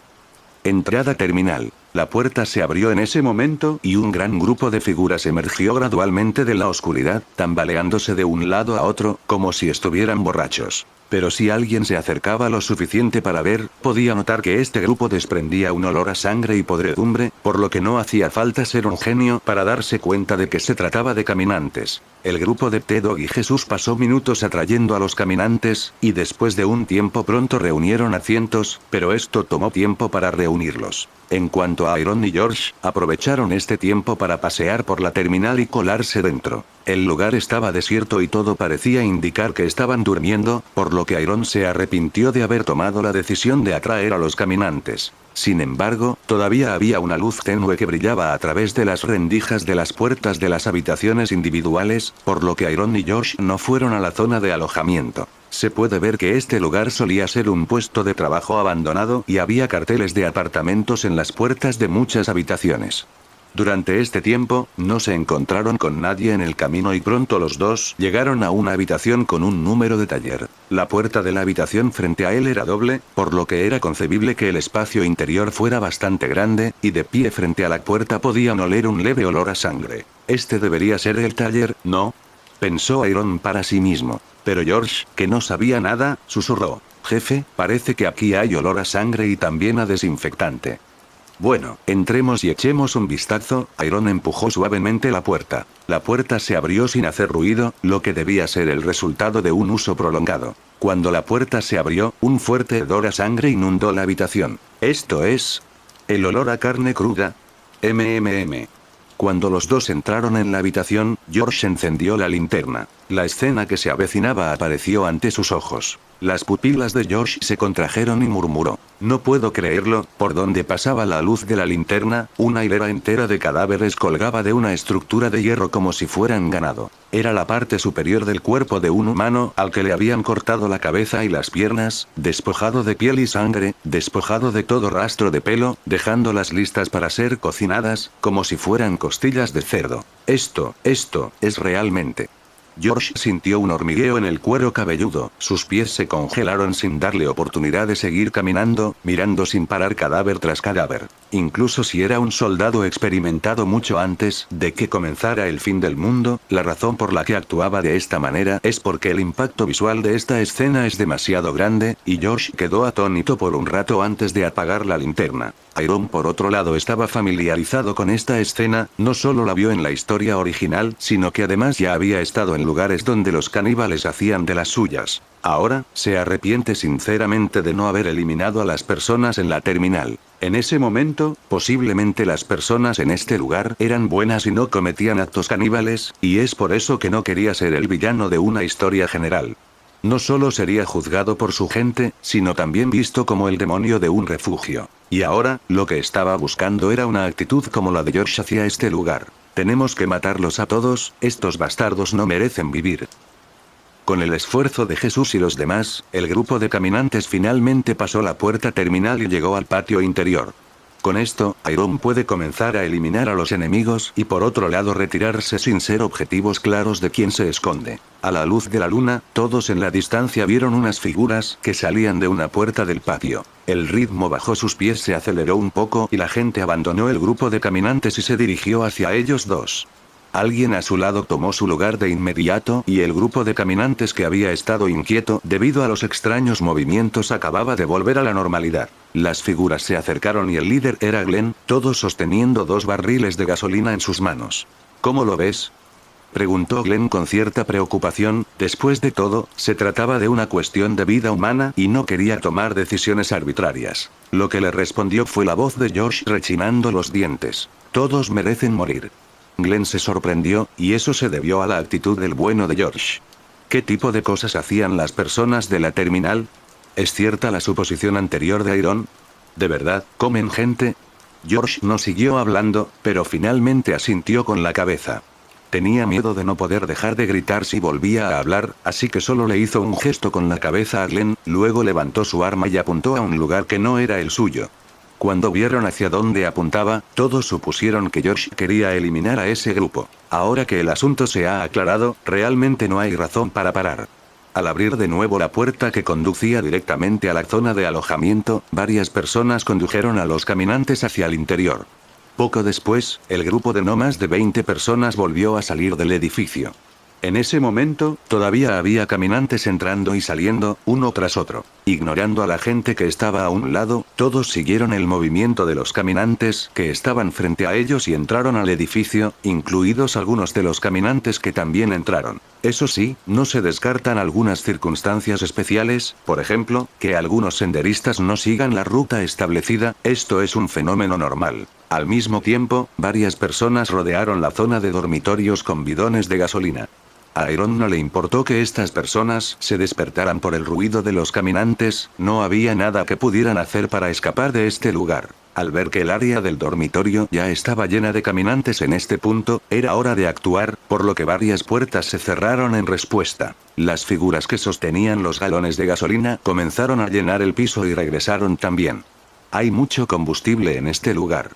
Entrada terminal. La puerta se abrió en ese momento y un gran grupo de figuras emergió gradualmente de la oscuridad, tambaleándose de un lado a otro, como si estuvieran borrachos. Pero si alguien se acercaba lo suficiente para ver, podía notar que este grupo desprendía un olor a sangre y podredumbre, por lo que no hacía falta ser un genio para darse cuenta de que se trataba de caminantes. El grupo de T-Dog y Jesús pasó minutos atrayendo a los caminantes, y después de un tiempo pronto reunieron a cientos, pero esto tomó tiempo para reunirlos. En cuanto a Iron y George, aprovecharon este tiempo para pasear por la terminal y colarse dentro. El lugar estaba desierto y todo parecía indicar que estaban durmiendo, por lo que Iron se arrepintió de haber tomado la decisión de atraer a los caminantes. Sin embargo, todavía había una luz tenue que brillaba a través de las rendijas de las puertas de las habitaciones individuales, por lo que Iron y George no fueron a la zona de alojamiento. Se puede ver que este lugar solía ser un puesto de trabajo abandonado y había carteles de apartamentos en las puertas de muchas habitaciones. Durante este tiempo, no se encontraron con nadie en el camino y pronto los dos llegaron a una habitación con un número de taller. La puerta de la habitación frente a él era doble, por lo que era concebible que el espacio interior fuera bastante grande, y de pie frente a la puerta podían oler un leve olor a sangre. Este debería ser el taller, ¿no? Pensó Iron para sí mismo. Pero George, que no sabía nada, susurró. Jefe, parece que aquí hay olor a sangre y también a desinfectante. Bueno, entremos y echemos un vistazo. Iron empujó suavemente la puerta. La puerta se abrió sin hacer ruido, lo que debía ser el resultado de un uso prolongado. Cuando la puerta se abrió, un fuerte hedor a sangre inundó la habitación. Esto es... el olor a carne cruda. Cuando los dos entraron en la habitación, George encendió la linterna. La escena que se avecinaba apareció ante sus ojos. Las pupilas de George se contrajeron y murmuró. No puedo creerlo. Por donde pasaba la luz de la linterna, una hilera entera de cadáveres colgaba de una estructura de hierro como si fueran ganado. Era la parte superior del cuerpo de un humano al que le habían cortado la cabeza y las piernas, despojado de piel y sangre, despojado de todo rastro de pelo, dejándolas listas para ser cocinadas, como si fueran costillas de cerdo. Esto es realmente... George sintió un hormigueo en el cuero cabelludo, sus pies se congelaron sin darle oportunidad de seguir caminando, mirando sin parar cadáver tras cadáver. Incluso si era un soldado experimentado mucho antes de que comenzara el fin del mundo, la razón por la que actuaba de esta manera es porque el impacto visual de esta escena es demasiado grande, y George quedó atónito por un rato antes de apagar la linterna. Iron por otro lado estaba familiarizado con esta escena, no solo la vio en la historia original, sino que además ya había estado en lugares donde los caníbales hacían de las suyas. Ahora, se arrepiente sinceramente de no haber eliminado a las personas en la terminal. En ese momento, posiblemente las personas en este lugar eran buenas y no cometían actos caníbales, y es por eso que no quería ser el villano de una historia general. No solo sería juzgado por su gente, sino también visto como el demonio de un refugio. Y ahora, lo que estaba buscando era una actitud como la de George hacia este lugar. Tenemos que matarlos a todos, estos bastardos no merecen vivir. Con el esfuerzo de Jesús y los demás, el grupo de caminantes finalmente pasó la puerta terminal y llegó al patio interior. Con esto, Iron puede comenzar a eliminar a los enemigos y por otro lado retirarse sin ser objetivos claros de quién se esconde. A la luz de la luna, todos en la distancia vieron unas figuras que salían de una puerta del patio. El ritmo bajo sus pies se aceleró un poco y la gente abandonó el grupo de caminantes y se dirigió hacia ellos dos. Alguien a su lado tomó su lugar de inmediato y el grupo de caminantes que había estado inquieto debido a los extraños movimientos acababa de volver a la normalidad. Las figuras se acercaron y el líder era Glenn, todos sosteniendo 2 barriles de gasolina en sus manos. ¿Cómo lo ves?, preguntó Glenn con cierta preocupación. Después de todo, se trataba de una cuestión de vida humana y no quería tomar decisiones arbitrarias. Lo que le respondió fue la voz de George rechinando los dientes. Todos merecen morir. Glenn se sorprendió, y eso se debió a la actitud del bueno de George. ¿Qué tipo de cosas hacían las personas de la terminal? ¿Es cierta la suposición anterior de Iron? ¿De verdad, comen gente? George no siguió hablando, pero finalmente asintió con la cabeza. Tenía miedo de no poder dejar de gritar si volvía a hablar, así que solo le hizo un gesto con la cabeza a Glenn, luego levantó su arma y apuntó a un lugar que no era el suyo. Cuando vieron hacia dónde apuntaba, todos supusieron que George quería eliminar a ese grupo. Ahora que el asunto se ha aclarado, realmente no hay razón para parar. Al abrir de nuevo la puerta que conducía directamente a la zona de alojamiento, varias personas condujeron a los caminantes hacia el interior. Poco después, el grupo de no más de 20 personas volvió a salir del edificio. En ese momento, todavía había caminantes entrando y saliendo, uno tras otro. Ignorando a la gente que estaba a un lado, todos siguieron el movimiento de los caminantes que estaban frente a ellos y entraron al edificio, incluidos algunos de los caminantes que también entraron. Eso sí, no se descartan algunas circunstancias especiales, por ejemplo, que algunos senderistas no sigan la ruta establecida, esto es un fenómeno normal. Al mismo tiempo, varias personas rodearon la zona de dormitorios con bidones de gasolina. A Iron no le importó que estas personas se despertaran por el ruido de los caminantes, no había nada que pudieran hacer para escapar de este lugar. Al ver que el área del dormitorio ya estaba llena de caminantes en este punto, era hora de actuar, por lo que varias puertas se cerraron en respuesta. Las figuras que sostenían los galones de gasolina comenzaron a llenar el piso y regresaron también. Hay mucho combustible en este lugar.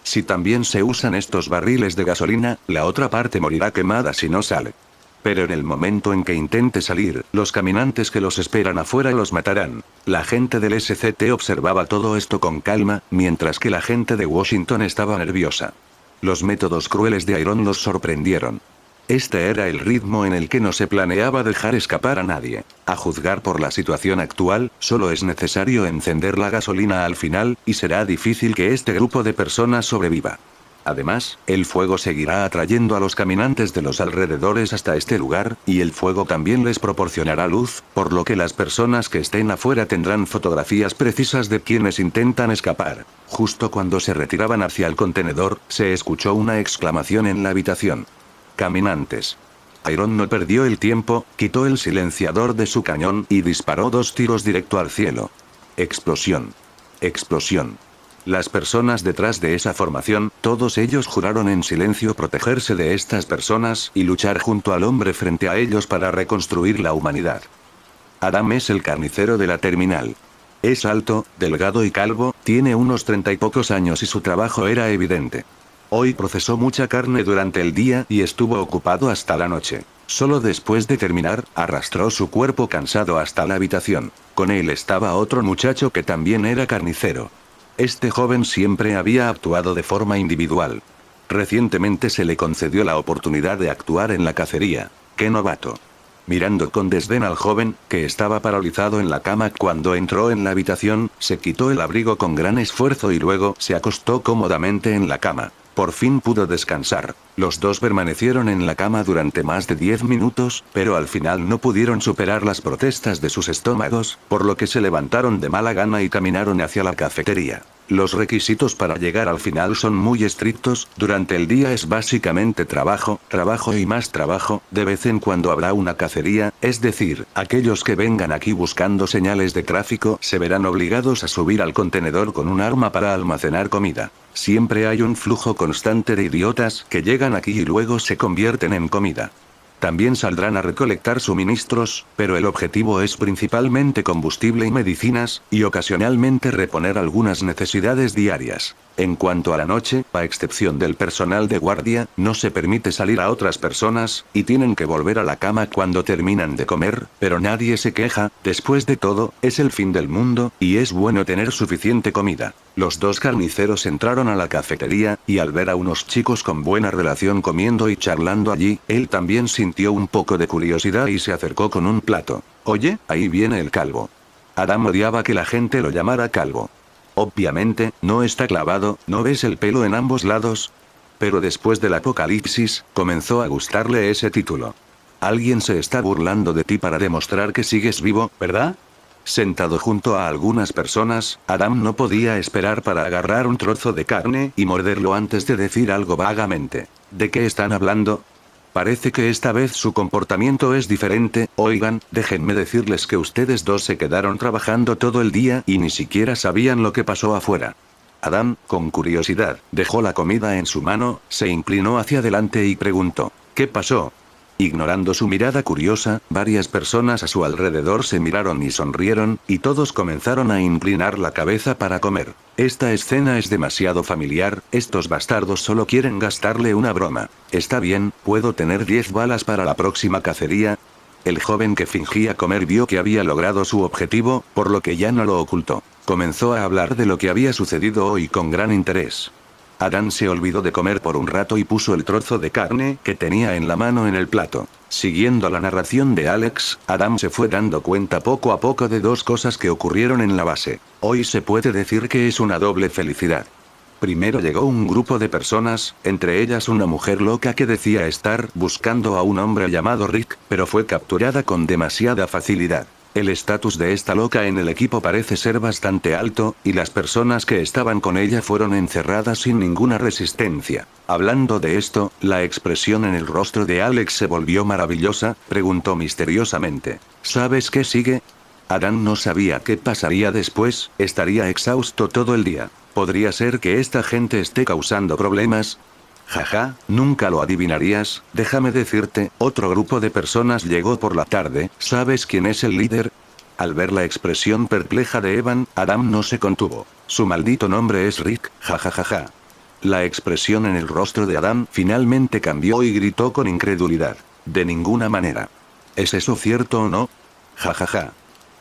Si también se usan estos barriles de gasolina, la otra parte morirá quemada si no sale. Pero en el momento en que intente salir, los caminantes que los esperan afuera los matarán. La gente del SCT observaba todo esto con calma, mientras que la gente de Washington estaba nerviosa. Los métodos crueles de Iron los sorprendieron. Este era el ritmo en el que no se planeaba dejar escapar a nadie. A juzgar por la situación actual, solo es necesario encender la gasolina al final, y será difícil que este grupo de personas sobreviva. Además, el fuego seguirá atrayendo a los caminantes de los alrededores hasta este lugar, y el fuego también les proporcionará luz, por lo que las personas que estén afuera tendrán fotografías precisas de quienes intentan escapar. Justo cuando se retiraban hacia el contenedor, se escuchó una exclamación en la habitación. Caminantes. Iron no perdió el tiempo, quitó el silenciador de su cañón y disparó 2 tiros directo al cielo. Explosión. Explosión. Las personas detrás de esa formación, todos ellos juraron en silencio protegerse de estas personas y luchar junto al hombre frente a ellos para reconstruir la humanidad. Adam es el carnicero de la terminal. Es alto, delgado y calvo, tiene unos 30 y pocos años y su trabajo era evidente. Hoy procesó mucha carne durante el día y estuvo ocupado hasta la noche. Solo después de terminar, arrastró su cuerpo cansado hasta la habitación. Con él estaba otro muchacho que también era carnicero. Este joven siempre había actuado de forma individual. Recientemente se le concedió la oportunidad de actuar en la cacería. ¡Qué novato! Mirando con desdén al joven, que estaba paralizado en la cama cuando entró en la habitación, se quitó el abrigo con gran esfuerzo y luego se acostó cómodamente en la cama. Por fin pudo descansar. Los dos permanecieron en la cama durante más de 10 minutos, pero al final no pudieron superar las protestas de sus estómagos, por lo que se levantaron de mala gana y caminaron hacia la cafetería. Los requisitos para llegar al final son muy estrictos, durante el día es básicamente trabajo, trabajo y más trabajo, de vez en cuando habrá una cacería, es decir, aquellos que vengan aquí buscando señales de tráfico se verán obligados a subir al contenedor con un arma para almacenar comida. Siempre hay un flujo constante de idiotas que llegan aquí y luego se convierten en comida. También saldrán a recolectar suministros, pero el objetivo es principalmente combustible y medicinas, y ocasionalmente reponer algunas necesidades diarias. En cuanto a la noche, a excepción del personal de guardia, no se permite salir a otras personas, y tienen que volver a la cama cuando terminan de comer, pero nadie se queja, después de todo, es el fin del mundo, y es bueno tener suficiente comida. Los dos carniceros entraron a la cafetería, y al ver a unos chicos con buena relación comiendo y charlando allí, él también sintió un poco de curiosidad y se acercó con un plato. Oye, ahí viene el calvo. Adam odiaba que la gente lo llamara calvo. Obviamente, no está clavado, ¿no ves el pelo en ambos lados? Pero después del apocalipsis, comenzó a gustarle ese título. Alguien se está burlando de ti para demostrar que sigues vivo, ¿verdad? Sentado junto a algunas personas, Adam no podía esperar para agarrar un trozo de carne y morderlo antes de decir algo vagamente. ¿De qué están hablando? Parece que esta vez su comportamiento es diferente. Oigan, déjenme decirles que ustedes dos se quedaron trabajando todo el día y ni siquiera sabían lo que pasó afuera. Adam, con curiosidad, dejó la comida en su mano, se inclinó hacia adelante y preguntó, ¿qué pasó? Ignorando su mirada curiosa, varias personas a su alrededor se miraron y sonrieron, y todos comenzaron a inclinar la cabeza para comer. Esta escena es demasiado familiar, estos bastardos solo quieren gastarle una broma. Está bien, ¿puedo tener 10 balas para la próxima cacería? El joven que fingía comer vio que había logrado su objetivo, por lo que ya no lo ocultó. Comenzó a hablar de lo que había sucedido hoy con gran interés. Adam se olvidó de comer por un rato y puso el trozo de carne que tenía en la mano en el plato. Siguiendo la narración de Alex, Adam se fue dando cuenta poco a poco de dos cosas que ocurrieron en la base. Hoy se puede decir que es una doble felicidad. Primero llegó un grupo de personas, entre ellas una mujer loca que decía estar buscando a un hombre llamado Rick, pero fue capturada con demasiada facilidad. El estatus de esta loca en el equipo parece ser bastante alto, y las personas que estaban con ella fueron encerradas sin ninguna resistencia. Hablando de esto, la expresión en el rostro de Alex se volvió maravillosa, preguntó misteriosamente. ¿Sabes qué sigue? Adam no sabía qué pasaría después, estaría exhausto todo el día. ¿Podría ser que esta gente esté causando problemas? Jaja, nunca lo adivinarías, déjame decirte, otro grupo de personas llegó por la tarde, ¿sabes quién es el líder? Al ver la expresión perpleja de Evan, Adam no se contuvo. Su maldito nombre es Rick, jajajaja. La expresión en el rostro de Adam finalmente cambió y gritó con incredulidad. De ninguna manera. ¿Es eso cierto o no? Jajaja.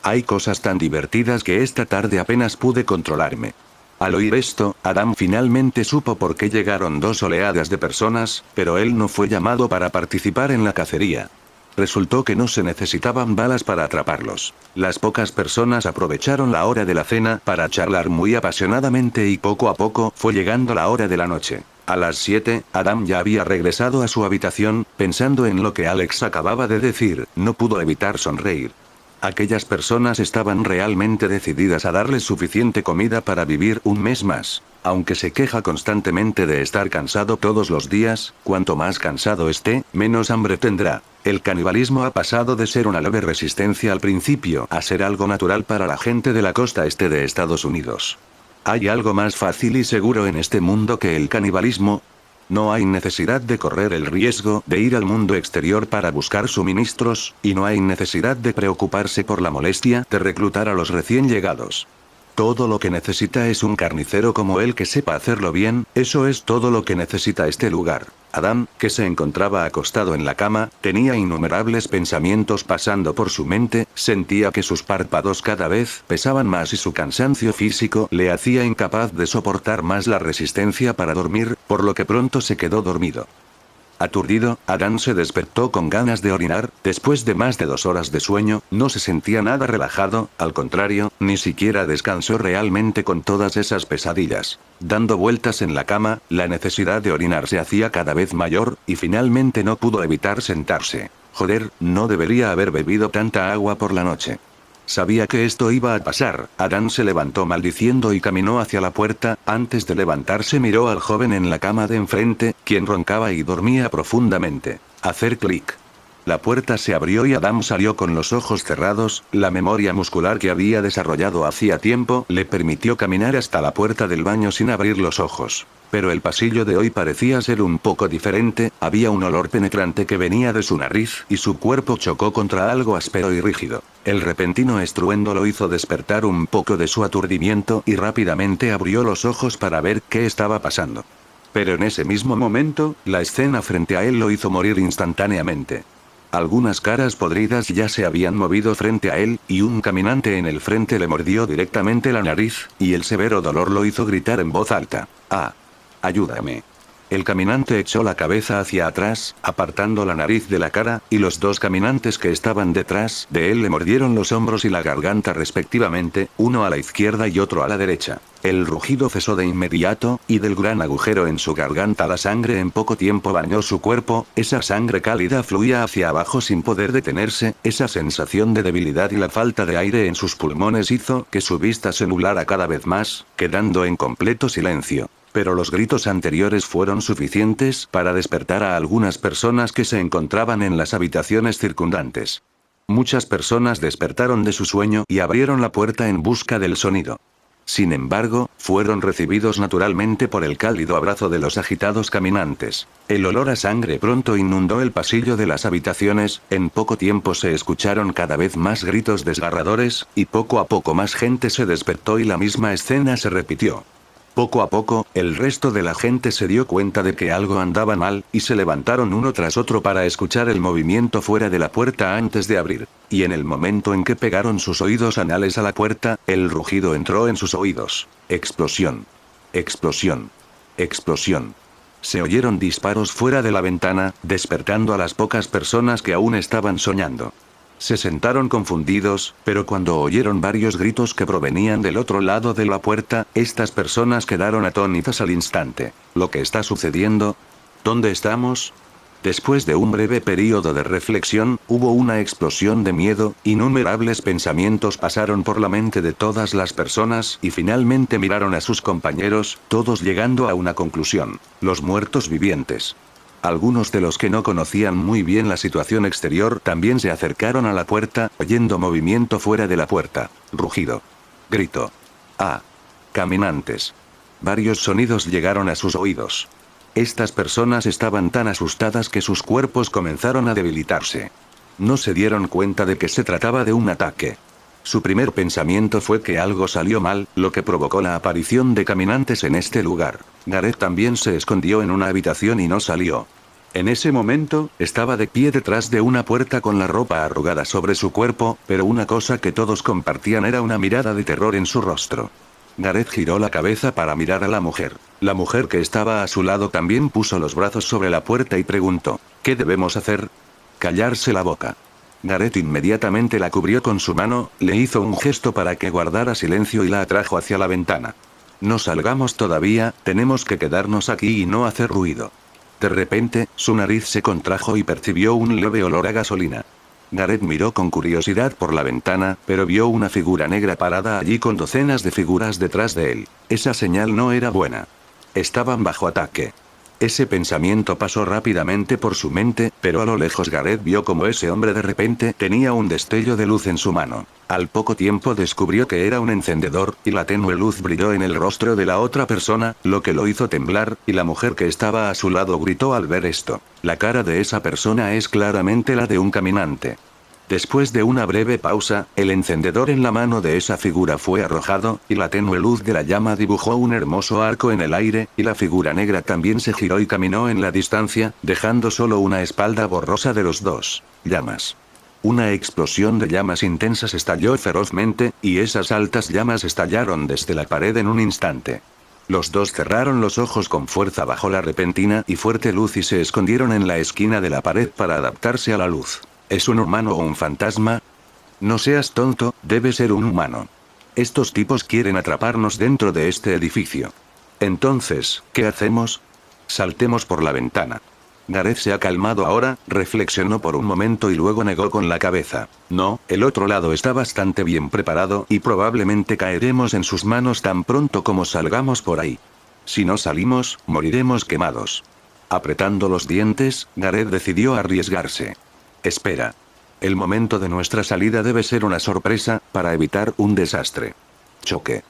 Hay cosas tan divertidas que esta tarde apenas pude controlarme. Al oír esto, Adam finalmente supo por qué llegaron dos oleadas de personas, pero él no fue llamado para participar en la cacería. Resultó que no se necesitaban balas para atraparlos. Las pocas personas aprovecharon la hora de la cena para charlar muy apasionadamente y poco a poco fue llegando la hora de la noche. A las 7, Adam ya había regresado a su habitación, pensando en lo que Alex acababa de decir, no pudo evitar sonreír. Aquellas personas estaban realmente decididas a darles suficiente comida para vivir un mes más. Aunque se queja constantemente de estar cansado todos los días, cuanto más cansado esté, menos hambre tendrá. El canibalismo ha pasado de ser una leve resistencia al principio a ser algo natural para la gente de la costa este de Estados Unidos. ¿Hay algo más fácil y seguro en este mundo que el canibalismo? No hay necesidad de correr el riesgo de ir al mundo exterior para buscar suministros, y no hay necesidad de preocuparse por la molestia de reclutar a los recién llegados. Todo lo que necesita es un carnicero como él que sepa hacerlo bien, eso es todo lo que necesita este lugar. Adam, que se encontraba acostado en la cama, tenía innumerables pensamientos pasando por su mente, sentía que sus párpados cada vez pesaban más y su cansancio físico le hacía incapaz de soportar más la resistencia para dormir, por lo que pronto se quedó dormido. Aturdido, Adam se despertó con ganas de orinar. Después de más de 2 horas de sueño, no se sentía nada relajado, al contrario, ni siquiera descansó realmente con todas esas pesadillas. Dando vueltas en la cama, la necesidad de orinar se hacía cada vez mayor, y finalmente no pudo evitar sentarse. Joder, no debería haber bebido tanta agua por la noche. Sabía que esto iba a pasar. Adam se levantó maldiciendo y caminó hacia la puerta. Antes de levantarse miró al joven en la cama de enfrente, quien roncaba y dormía profundamente. Hacer clic. La puerta se abrió y Adam salió con los ojos cerrados, la memoria muscular que había desarrollado hacía tiempo le permitió caminar hasta la puerta del baño sin abrir los ojos. Pero el pasillo de hoy parecía ser un poco diferente, había un olor penetrante que venía de su nariz y su cuerpo chocó contra algo áspero y rígido. El repentino estruendo lo hizo despertar un poco de su aturdimiento y rápidamente abrió los ojos para ver qué estaba pasando. Pero en ese mismo momento, la escena frente a él lo hizo morir instantáneamente. Algunas caras podridas ya se habían movido frente a él, y un caminante en el frente le mordió directamente la nariz, y el severo dolor lo hizo gritar en voz alta. ¡Ah! ¡Ayúdame! El caminante echó la cabeza hacia atrás, apartando la nariz de la cara, y los dos caminantes que estaban detrás de él le mordieron los hombros y la garganta respectivamente, uno a la izquierda y otro a la derecha. El rugido cesó de inmediato, y del gran agujero en su garganta la sangre en poco tiempo bañó su cuerpo, esa sangre cálida fluía hacia abajo sin poder detenerse, esa sensación de debilidad y la falta de aire en sus pulmones hizo que su vista se nublara cada vez más, quedando en completo silencio. Pero los gritos anteriores fueron suficientes para despertar a algunas personas que se encontraban en las habitaciones circundantes. Muchas personas despertaron de su sueño y abrieron la puerta en busca del sonido. Sin embargo, fueron recibidos naturalmente por el cálido abrazo de los agitados caminantes. El olor a sangre pronto inundó el pasillo de las habitaciones, en poco tiempo se escucharon cada vez más gritos desgarradores, y poco a poco más gente se despertó y la misma escena se repitió. Poco a poco, el resto de la gente se dio cuenta de que algo andaba mal, y se levantaron uno tras otro para escuchar el movimiento fuera de la puerta antes de abrir. Y en el momento en que pegaron sus oídos anales a la puerta, el rugido entró en sus oídos. Explosión. Explosión. Explosión. Se oyeron disparos fuera de la ventana, despertando a las pocas personas que aún estaban soñando. Se sentaron confundidos, pero cuando oyeron varios gritos que provenían del otro lado de la puerta, estas personas quedaron atónitas al instante. ¿Lo que está sucediendo? ¿Dónde estamos? Después de un breve período de reflexión, hubo una explosión de miedo, innumerables pensamientos pasaron por la mente de todas las personas y finalmente miraron a sus compañeros, todos llegando a una conclusión. Los muertos vivientes. Algunos de los que no conocían muy bien la situación exterior también se acercaron a la puerta, oyendo movimiento fuera de la puerta. Rugido. Grito. ¡Ah! Caminantes. Varios sonidos llegaron a sus oídos. Estas personas estaban tan asustadas que sus cuerpos comenzaron a debilitarse. No se dieron cuenta de que se trataba de un ataque. Su primer pensamiento fue que algo salió mal, lo que provocó la aparición de caminantes en este lugar. Gareth también se escondió en una habitación y no salió. En ese momento, estaba de pie detrás de una puerta con la ropa arrugada sobre su cuerpo, pero una cosa que todos compartían era una mirada de terror en su rostro. Gareth giró la cabeza para mirar a la mujer. La mujer que estaba a su lado también puso los brazos sobre la puerta y preguntó, ¿qué debemos hacer? Callarse la boca. Gareth inmediatamente la cubrió con su mano, le hizo un gesto para que guardara silencio y la atrajo hacia la ventana. No salgamos todavía, tenemos que quedarnos aquí y no hacer ruido. De repente, su nariz se contrajo y percibió un leve olor a gasolina. Gareth miró con curiosidad por la ventana, pero vio una figura negra parada allí con docenas de figuras detrás de él. Esa señal no era buena. Estaban bajo ataque. Ese pensamiento pasó rápidamente por su mente, pero a lo lejos Gareth vio como ese hombre de repente tenía un destello de luz en su mano. Al poco tiempo descubrió que era un encendedor, y la tenue luz brilló en el rostro de la otra persona, lo que lo hizo temblar, y la mujer que estaba a su lado gritó al ver esto. La cara de esa persona es claramente la de un caminante. Después de una breve pausa, el encendedor en la mano de esa figura fue arrojado, y la tenue luz de la llama dibujó un hermoso arco en el aire, y la figura negra también se giró y caminó en la distancia, dejando solo una espalda borrosa de los dos. Llamas. Una explosión de llamas intensas estalló ferozmente, y esas altas llamas estallaron desde la pared en un instante. Los dos cerraron los ojos con fuerza bajo la repentina y fuerte luz y se escondieron en la esquina de la pared para adaptarse a la luz. ¿Es un humano o un fantasma? No seas tonto, debe ser un humano. Estos tipos quieren atraparnos dentro de este edificio. Entonces, ¿qué hacemos? Saltemos por la ventana. Gareth se ha calmado ahora, reflexionó por un momento y luego negó con la cabeza. No, el otro lado está bastante bien preparado y probablemente caeremos en sus manos tan pronto como salgamos por ahí. Si no salimos, moriremos quemados. Apretando los dientes, Gareth decidió arriesgarse. Espera. El momento de nuestra salida debe ser una sorpresa, para evitar un desastre. Choque.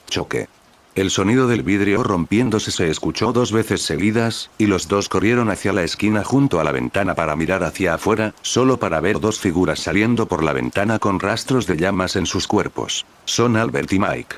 Choque. El sonido del vidrio rompiéndose se escuchó 2 veces seguidas, y los dos corrieron hacia la esquina junto a la ventana para mirar hacia afuera, solo para ver 2 figuras saliendo por la ventana con rastros de llamas en sus cuerpos. Son Albert y Mike.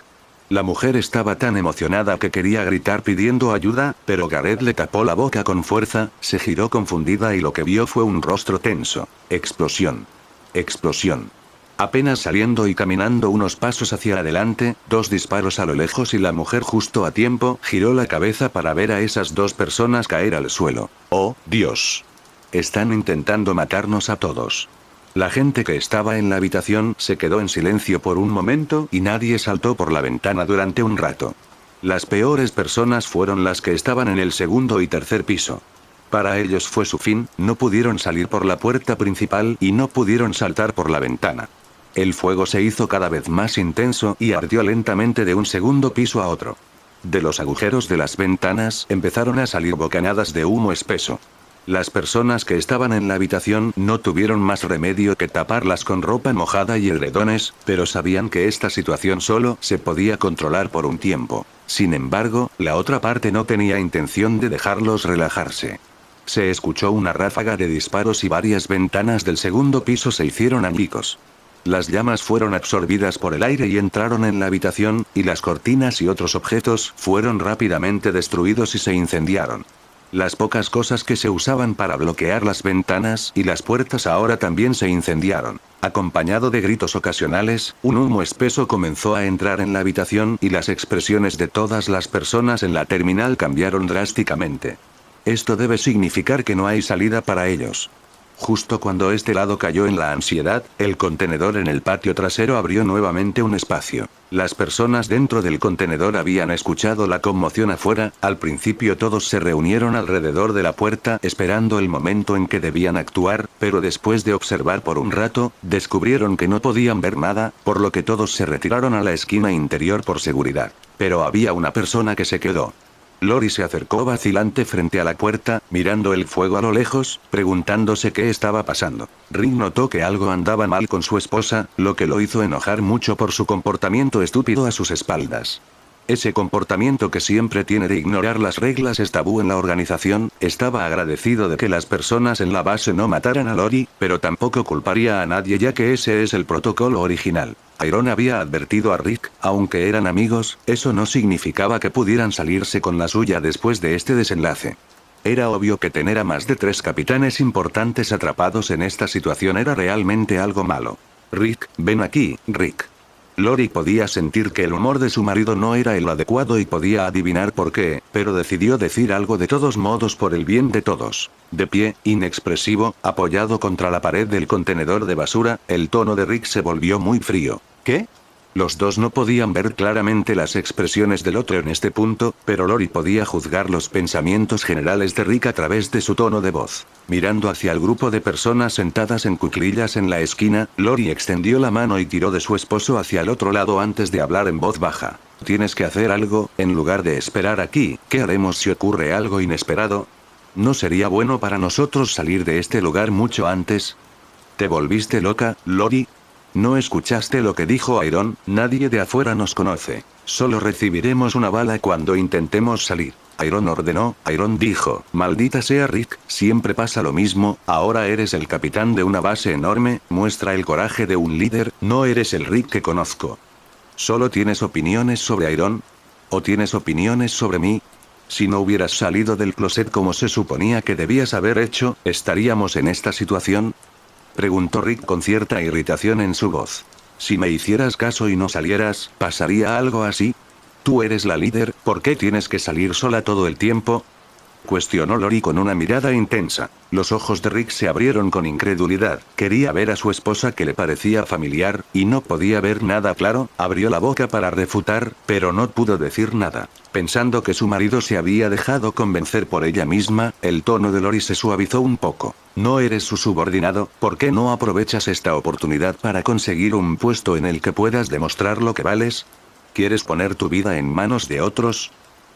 La mujer estaba tan emocionada que quería gritar pidiendo ayuda, pero Gareth le tapó la boca con fuerza, se giró confundida y lo que vio fue un rostro tenso. Explosión. Explosión. Apenas saliendo y caminando unos pasos hacia adelante, 2 disparos a lo lejos y la mujer justo a tiempo giró la cabeza para ver a esas 2 personas caer al suelo. ¡Oh, Dios! Están intentando matarnos a todos. La gente que estaba en la habitación se quedó en silencio por un momento y nadie saltó por la ventana durante un rato. Las peores personas fueron las que estaban en el segundo y tercer piso. Para ellos fue su fin, no pudieron salir por la puerta principal y no pudieron saltar por la ventana. El fuego se hizo cada vez más intenso y ardió lentamente de un segundo piso a otro. De los agujeros de las ventanas empezaron a salir bocanadas de humo espeso. Las personas que estaban en la habitación no tuvieron más remedio que taparlas con ropa mojada y edredones, pero sabían que esta situación solo se podía controlar por un tiempo. Sin embargo, la otra parte no tenía intención de dejarlos relajarse. Se escuchó una ráfaga de disparos y varias ventanas del segundo piso se hicieron añicos. Las llamas fueron absorbidas por el aire y entraron en la habitación, y las cortinas y otros objetos fueron rápidamente destruidos y se incendiaron. Las pocas cosas que se usaban para bloquear las ventanas y las puertas ahora también se incendiaron. Acompañado de gritos ocasionales, un humo espeso comenzó a entrar en la habitación y las expresiones de todas las personas en la terminal cambiaron drásticamente. Esto debe significar que no hay salida para ellos. Justo cuando este lado cayó en la ansiedad, el contenedor en el patio trasero abrió nuevamente un espacio. Las personas dentro del contenedor habían escuchado la conmoción afuera, al principio todos se reunieron alrededor de la puerta esperando el momento en que debían actuar, pero después de observar por un rato, descubrieron que no podían ver nada, por lo que todos se retiraron a la esquina interior por seguridad. Pero había una persona que se quedó. Lori se acercó vacilante frente a la puerta, mirando el fuego a lo lejos, preguntándose qué estaba pasando. Rick notó que algo andaba mal con su esposa, lo que lo hizo enojar mucho por su comportamiento estúpido a sus espaldas. Ese comportamiento que siempre tiene de ignorar las reglas es tabú en la organización. Estaba agradecido de que las personas en la base no mataran a Lori, pero tampoco culparía a nadie ya que ese es el protocolo original. Iron había advertido a Rick, aunque eran amigos, eso no significaba que pudieran salirse con la suya después de este desenlace. Era obvio que tener a más de 3 capitanes importantes atrapados en esta situación era realmente algo malo. Rick, ven aquí, Rick. Lori podía sentir que el humor de su marido no era el adecuado y podía adivinar por qué, pero decidió decir algo de todos modos por el bien de todos. De pie, inexpresivo, apoyado contra la pared del contenedor de basura, el tono de Rick se volvió muy frío. ¿Qué? Los dos no podían ver claramente las expresiones del otro en este punto, pero Lori podía juzgar los pensamientos generales de Rick a través de su tono de voz. Mirando hacia el grupo de personas sentadas en cuclillas en la esquina, Lori extendió la mano y tiró de su esposo hacia el otro lado antes de hablar en voz baja. Tienes que hacer algo, en lugar de esperar aquí. ¿Qué haremos si ocurre algo inesperado? ¿No sería bueno para nosotros salir de este lugar mucho antes? ¿Te volviste loca, Lori? ¿No escuchaste lo que dijo Iron? Nadie de afuera nos conoce. Solo recibiremos una bala cuando intentemos salir. Iron ordenó. Iron dijo, maldita sea Rick, siempre pasa lo mismo, ahora eres el capitán de una base enorme, muestra el coraje de un líder, no eres el Rick que conozco. ¿Solo tienes opiniones sobre Iron? ¿O tienes opiniones sobre mí? Si no hubieras salido del closet como se suponía que debías haber hecho, ¿estaríamos en esta situación? Preguntó Rick con cierta irritación en su voz. Si me hicieras caso y no salieras, ¿pasaría algo así? Tú eres la líder, ¿por qué tienes que salir sola todo el tiempo? Cuestionó Lori con una mirada intensa. Los ojos de Rick se abrieron con incredulidad. Quería ver a su esposa que le parecía familiar, y no podía ver nada claro. Abrió la boca para refutar, pero no pudo decir nada. Pensando que su marido se había dejado convencer por ella misma, el tono de Lori se suavizó un poco. No eres su subordinado, ¿por qué no aprovechas esta oportunidad para conseguir un puesto en el que puedas demostrar lo que vales? ¿Quieres poner tu vida en manos de otros?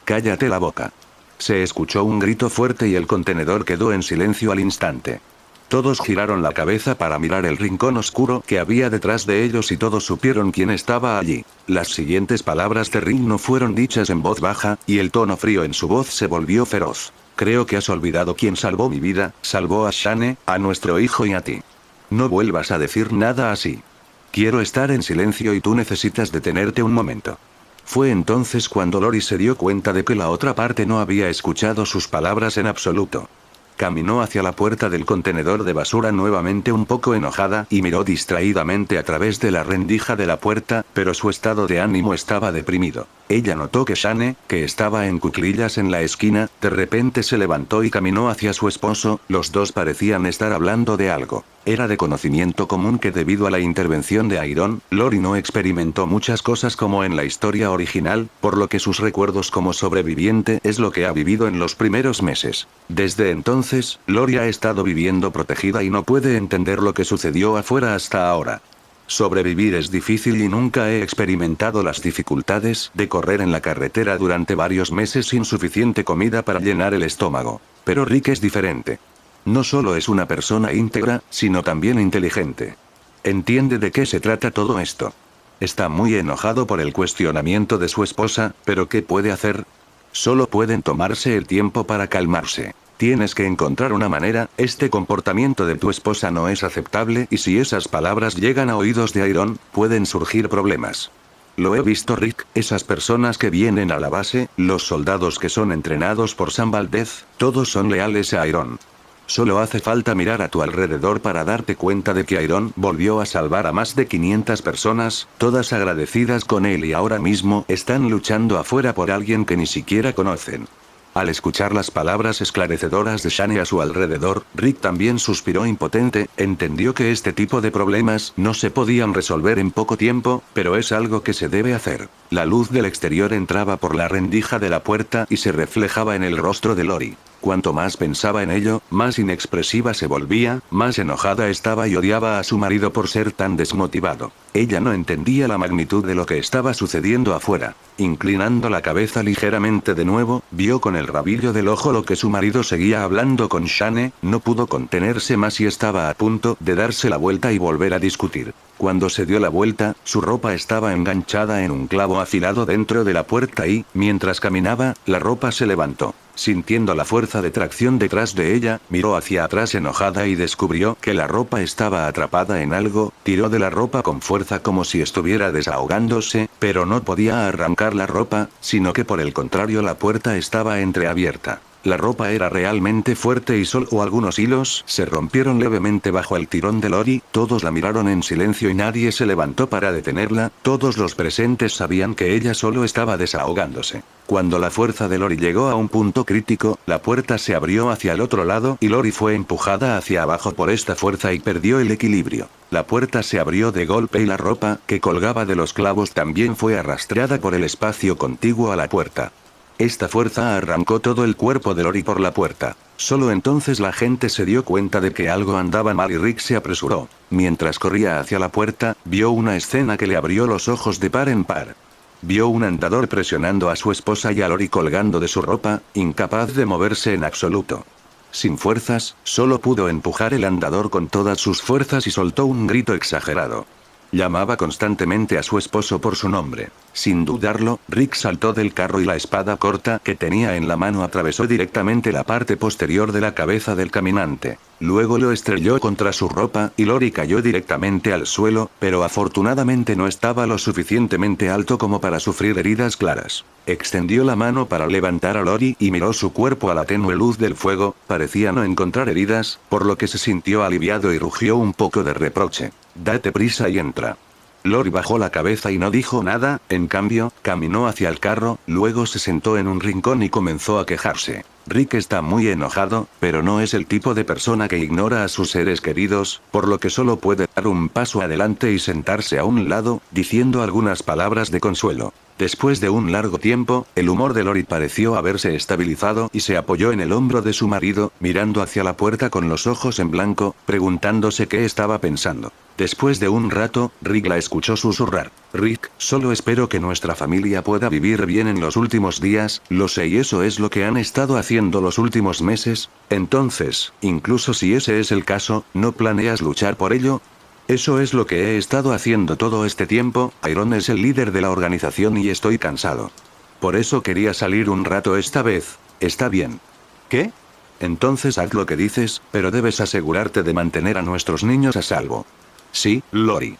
Cállate la boca. Se escuchó un grito fuerte y el contenedor quedó en silencio al instante. Todos giraron la cabeza para mirar el rincón oscuro que había detrás de ellos y todos supieron quién estaba allí. Las siguientes palabras de Rick no fueron dichas en voz baja, y el tono frío en su voz se volvió feroz. Creo que has olvidado quién salvó mi vida, salvó a Shane, a nuestro hijo y a ti. No vuelvas a decir nada así. Quiero estar en silencio y tú necesitas detenerte un momento. Fue entonces cuando Lori se dio cuenta de que la otra parte no había escuchado sus palabras en absoluto. Caminó hacia la puerta del contenedor de basura nuevamente un poco enojada y miró distraídamente a través de la rendija de la puerta, pero su estado de ánimo estaba deprimido. Ella notó que Shane, que estaba en cuclillas en la esquina, de repente se levantó y caminó hacia su esposo. Los dos parecían estar hablando de algo. Era de conocimiento común que debido a la intervención de Iron, Lori no experimentó muchas cosas como en la historia original, por lo que sus recuerdos como sobreviviente es lo que ha vivido en los primeros meses. Desde entonces, Lori ha estado viviendo protegida y no puede entender lo que sucedió afuera hasta ahora. Sobrevivir es difícil y nunca he experimentado las dificultades de correr en la carretera durante varios meses sin suficiente comida para llenar el estómago. Pero Rick es diferente. No solo es una persona íntegra, sino también inteligente. Entiende de qué se trata todo esto. Está muy enojado por el cuestionamiento de su esposa, pero ¿qué puede hacer? Solo pueden tomarse el tiempo para calmarse. Tienes que encontrar una manera, este comportamiento de tu esposa no es aceptable y si esas palabras llegan a oídos de Iron, pueden surgir problemas. Lo he visto Rick, esas personas que vienen a la base, los soldados que son entrenados por Sam Valdez, todos son leales a Iron. Solo hace falta mirar a tu alrededor para darte cuenta de que Iron volvió a salvar a más de 500 personas, todas agradecidas con él y ahora mismo están luchando afuera por alguien que ni siquiera conocen. Al escuchar las palabras esclarecedoras de Shane a su alrededor, Rick también suspiró impotente, entendió que este tipo de problemas no se podían resolver en poco tiempo, pero es algo que se debe hacer. La luz del exterior entraba por la rendija de la puerta y se reflejaba en el rostro de Lori. Cuanto más pensaba en ello, más inexpresiva se volvía, más enojada estaba y odiaba a su marido por ser tan desmotivado. Ella no entendía la magnitud de lo que estaba sucediendo afuera. Inclinando la cabeza ligeramente de nuevo, vio con el rabillo del ojo lo que su marido seguía hablando con Shane, no pudo contenerse más y estaba a punto de darse la vuelta y volver a discutir. Cuando se dio la vuelta, su ropa estaba enganchada en un clavo afilado dentro de la puerta y, mientras caminaba, la ropa se levantó. Sintiendo la fuerza de tracción detrás de ella, miró hacia atrás enojada y descubrió que la ropa estaba atrapada en algo, tiró de la ropa con fuerza como si estuviera desahogándose, pero no podía arrancar la ropa, sino que por el contrario la puerta estaba entreabierta. La ropa era realmente fuerte y solo algunos hilos se rompieron levemente bajo el tirón de Lori, todos la miraron en silencio y nadie se levantó para detenerla, todos los presentes sabían que ella solo estaba desahogándose. Cuando la fuerza de Lori llegó a un punto crítico, la puerta se abrió hacia el otro lado y Lori fue empujada hacia abajo por esta fuerza y perdió el equilibrio. La puerta se abrió de golpe y la ropa que colgaba de los clavos también fue arrastrada por el espacio contiguo a la puerta. Esta fuerza arrancó todo el cuerpo de Lori por la puerta. Solo entonces la gente se dio cuenta de que algo andaba mal y Rick se apresuró. Mientras corría hacia la puerta, vio una escena que le abrió los ojos de par en par. Vio un andador presionando a su esposa y a Lori colgando de su ropa, incapaz de moverse en absoluto. Sin fuerzas, solo pudo empujar el andador con todas sus fuerzas y soltó un grito exagerado. Llamaba constantemente a su esposo por su nombre. Sin dudarlo, Rick saltó del carro y la espada corta que tenía en la mano atravesó directamente la parte posterior de la cabeza del caminante. Luego lo estrelló contra su ropa y Lori cayó directamente al suelo, pero afortunadamente no estaba lo suficientemente alto como para sufrir heridas claras. Extendió la mano para levantar a Lori y miró su cuerpo a la tenue luz del fuego, parecía no encontrar heridas, por lo que se sintió aliviado y rugió un poco de reproche. «Date prisa y entra». Lori bajó la cabeza y no dijo nada, en cambio, caminó hacia el carro, luego se sentó en un rincón y comenzó a quejarse. Rick está muy enojado, pero no es el tipo de persona que ignora a sus seres queridos, por lo que solo puede dar un paso adelante y sentarse a un lado, diciendo algunas palabras de consuelo. Después de un largo tiempo, el humor de Lori pareció haberse estabilizado y se apoyó en el hombro de su marido, mirando hacia la puerta con los ojos en blanco, preguntándose qué estaba pensando. Después de un rato, Rick la escuchó susurrar. Rick, solo espero que nuestra familia pueda vivir bien en los últimos días, lo sé y eso es lo que han estado haciendo los últimos meses. Entonces, incluso si ese es el caso, ¿no planeas luchar por ello? Eso es lo que he estado haciendo todo este tiempo. Iron es el líder de la organización y estoy cansado. Por eso quería salir un rato esta vez. ¿Está bien? ¿Qué? Entonces haz lo que dices, pero debes asegurarte de mantener a nuestros niños a salvo. Sí, Lori.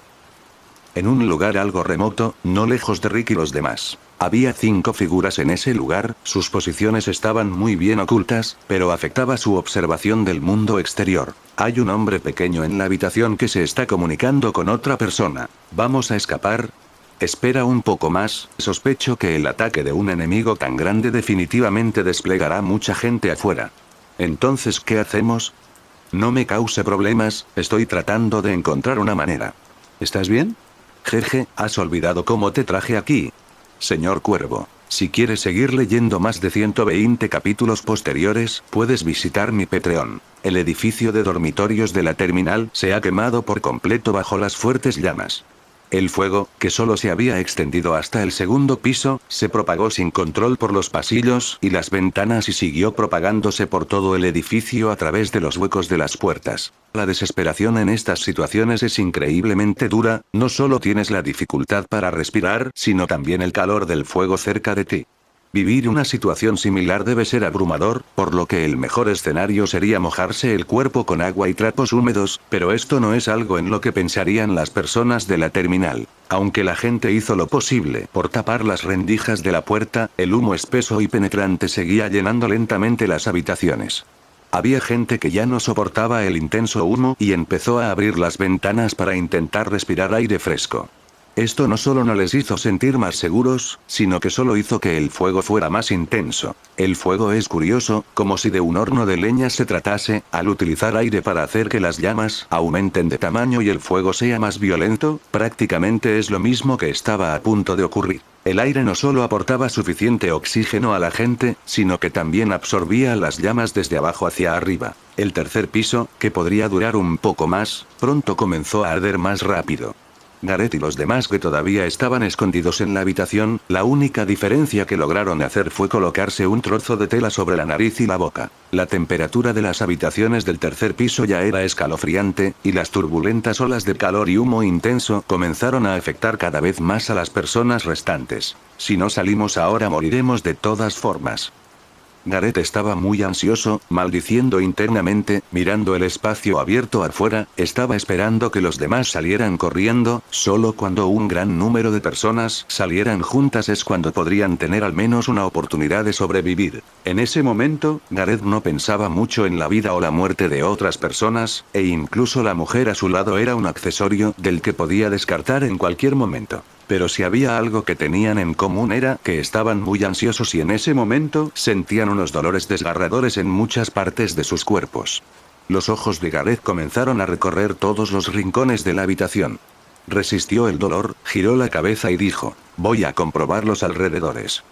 En un lugar algo remoto, no lejos de Rick y los demás. Había 5 figuras en ese lugar, sus posiciones estaban muy bien ocultas, pero afectaba su observación del mundo exterior. Hay un hombre pequeño en la habitación que se está comunicando con otra persona. ¿Vamos a escapar? Espera un poco más, sospecho que el ataque de un enemigo tan grande definitivamente desplegará mucha gente afuera. Entonces, ¿qué hacemos? No me cause problemas, estoy tratando de encontrar una manera. ¿Estás bien? Jeje, ¿has olvidado cómo te traje aquí? Señor Cuervo, si quieres seguir leyendo más de 120 capítulos posteriores, puedes visitar mi Patreon. El edificio de dormitorios de la terminal se ha quemado por completo bajo las fuertes llamas. El fuego, que solo se había extendido hasta el segundo piso, se propagó sin control por los pasillos y las ventanas y siguió propagándose por todo el edificio a través de los huecos de las puertas. La desesperación en estas situaciones es increíblemente dura, no solo tienes la dificultad para respirar, sino también el calor del fuego cerca de ti. Vivir una situación similar debe ser abrumador, por lo que el mejor escenario sería mojarse el cuerpo con agua y trapos húmedos, pero esto no es algo en lo que pensarían las personas de la terminal. Aunque la gente hizo lo posible por tapar las rendijas de la puerta, el humo espeso y penetrante seguía llenando lentamente las habitaciones. Había gente que ya no soportaba el intenso humo y empezó a abrir las ventanas para intentar respirar aire fresco. Esto no solo no les hizo sentir más seguros, sino que solo hizo que el fuego fuera más intenso. El fuego es curioso, como si de un horno de leña se tratase, al utilizar aire para hacer que las llamas aumenten de tamaño y el fuego sea más violento, prácticamente es lo mismo que estaba a punto de ocurrir. El aire no solo aportaba suficiente oxígeno a la gente, sino que también absorbía las llamas desde abajo hacia arriba. El tercer piso, que podría durar un poco más, pronto comenzó a arder más rápido. Gareth y los demás que todavía estaban escondidos en la habitación, la única diferencia que lograron hacer fue colocarse un trozo de tela sobre la nariz y la boca. La temperatura de las habitaciones del tercer piso ya era escalofriante, y las turbulentas olas de calor y humo intenso comenzaron a afectar cada vez más a las personas restantes. Si no salimos ahora moriremos de todas formas. Gareth estaba muy ansioso, maldiciendo internamente, mirando el espacio abierto afuera, estaba esperando que los demás salieran corriendo, solo cuando un gran número de personas salieran juntas es cuando podrían tener al menos una oportunidad de sobrevivir. En ese momento, Gareth no pensaba mucho en la vida o la muerte de otras personas, e incluso la mujer a su lado era un accesorio del que podía descartar en cualquier momento. Pero si había algo que tenían en común era que estaban muy ansiosos y en ese momento sentían unos dolores desgarradores en muchas partes de sus cuerpos. Los ojos de Gareth comenzaron a recorrer todos los rincones de la habitación. Resistió el dolor, giró la cabeza y dijo, voy a comprobar los alrededores.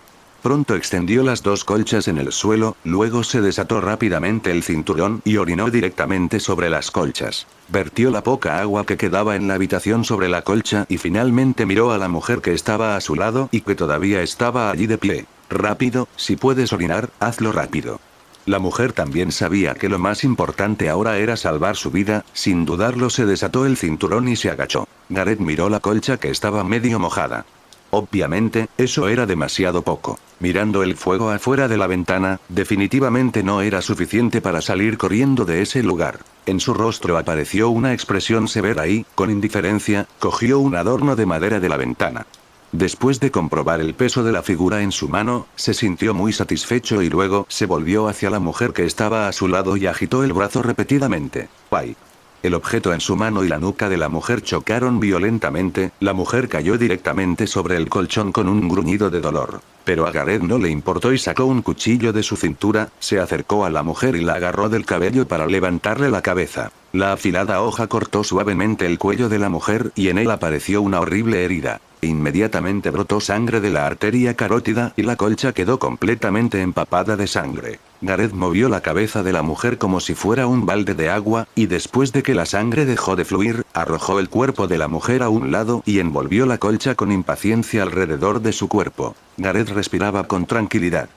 Pronto extendió las 2 colchas en el suelo, luego se desató rápidamente el cinturón y orinó directamente sobre las colchas. Vertió la poca agua que quedaba en la habitación sobre la colcha y finalmente miró a la mujer que estaba a su lado y que todavía estaba allí de pie. Rápido, si puedes orinar, hazlo rápido. La mujer también sabía que lo más importante ahora era salvar su vida, sin dudarlo se desató el cinturón y se agachó. Gareth miró la colcha que estaba medio mojada. Obviamente, eso era demasiado poco. Mirando el fuego afuera de la ventana, definitivamente no era suficiente para salir corriendo de ese lugar. En su rostro apareció una expresión severa y, con indiferencia, cogió un adorno de madera de la ventana. Después de comprobar el peso de la figura en su mano, se sintió muy satisfecho y luego se volvió hacia la mujer que estaba a su lado y agitó el brazo repetidamente. ¡Guay! El objeto en su mano y la nuca de la mujer chocaron violentamente, la mujer cayó directamente sobre el colchón con un gruñido de dolor. Pero a Gareth no le importó y sacó un cuchillo de su cintura, se acercó a la mujer y la agarró del cabello para levantarle la cabeza. La afilada hoja cortó suavemente el cuello de la mujer y en él apareció una horrible herida. Inmediatamente brotó sangre de la arteria carótida y la colcha quedó completamente empapada de sangre. Gareth movió la cabeza de la mujer como si fuera un balde de agua, y después de que la sangre dejó de fluir, arrojó el cuerpo de la mujer a un lado y envolvió la colcha con impaciencia alrededor de su cuerpo. Gareth respiraba con tranquilidad.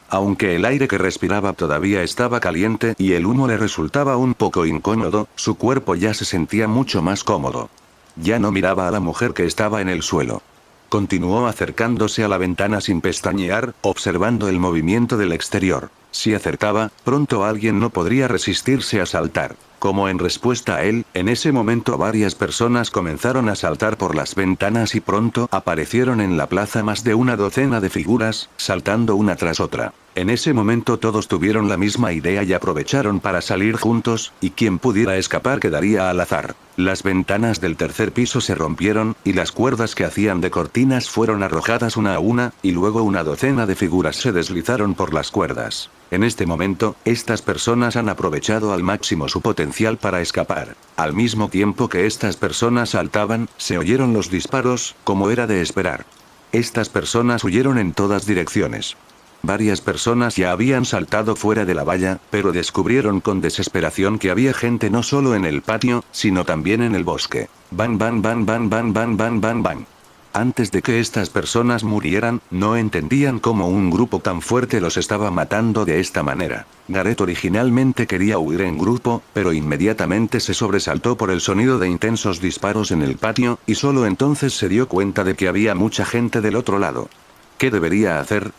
Aunque el aire que respiraba todavía estaba caliente y el humo le resultaba un poco incómodo, su cuerpo ya se sentía mucho más cómodo. Ya no miraba a la mujer que estaba en el suelo. Continuó acercándose a la ventana sin pestañear, observando el movimiento del exterior. Si acertaba, pronto alguien no podría resistirse a saltar. Como en respuesta a él, en ese momento varias personas comenzaron a saltar por las ventanas y pronto aparecieron en la plaza más de una docena de figuras, saltando una tras otra. En ese momento todos tuvieron la misma idea y aprovecharon para salir juntos, y quien pudiera escapar quedaría al azar. Las ventanas del tercer piso se rompieron, y las cuerdas que hacían de cortinas fueron arrojadas una a una, y luego una docena de figuras se deslizaron por las cuerdas. En este momento, estas personas han aprovechado al máximo su potencial para escapar. Al mismo tiempo que estas personas saltaban, se oyeron los disparos, como era de esperar. Estas personas huyeron en todas direcciones. Varias personas ya habían saltado fuera de la valla, pero descubrieron con desesperación que había gente no solo en el patio, sino también en el bosque. Ban ban ban ban ban ban ban ban ban. Antes de que estas personas murieran, no entendían cómo un grupo tan fuerte los estaba matando de esta manera. Gareth originalmente quería huir en grupo, pero inmediatamente se sobresaltó por el sonido de intensos disparos en el patio, y solo entonces se dio cuenta de que había mucha gente del otro lado. ¿Qué debería hacer?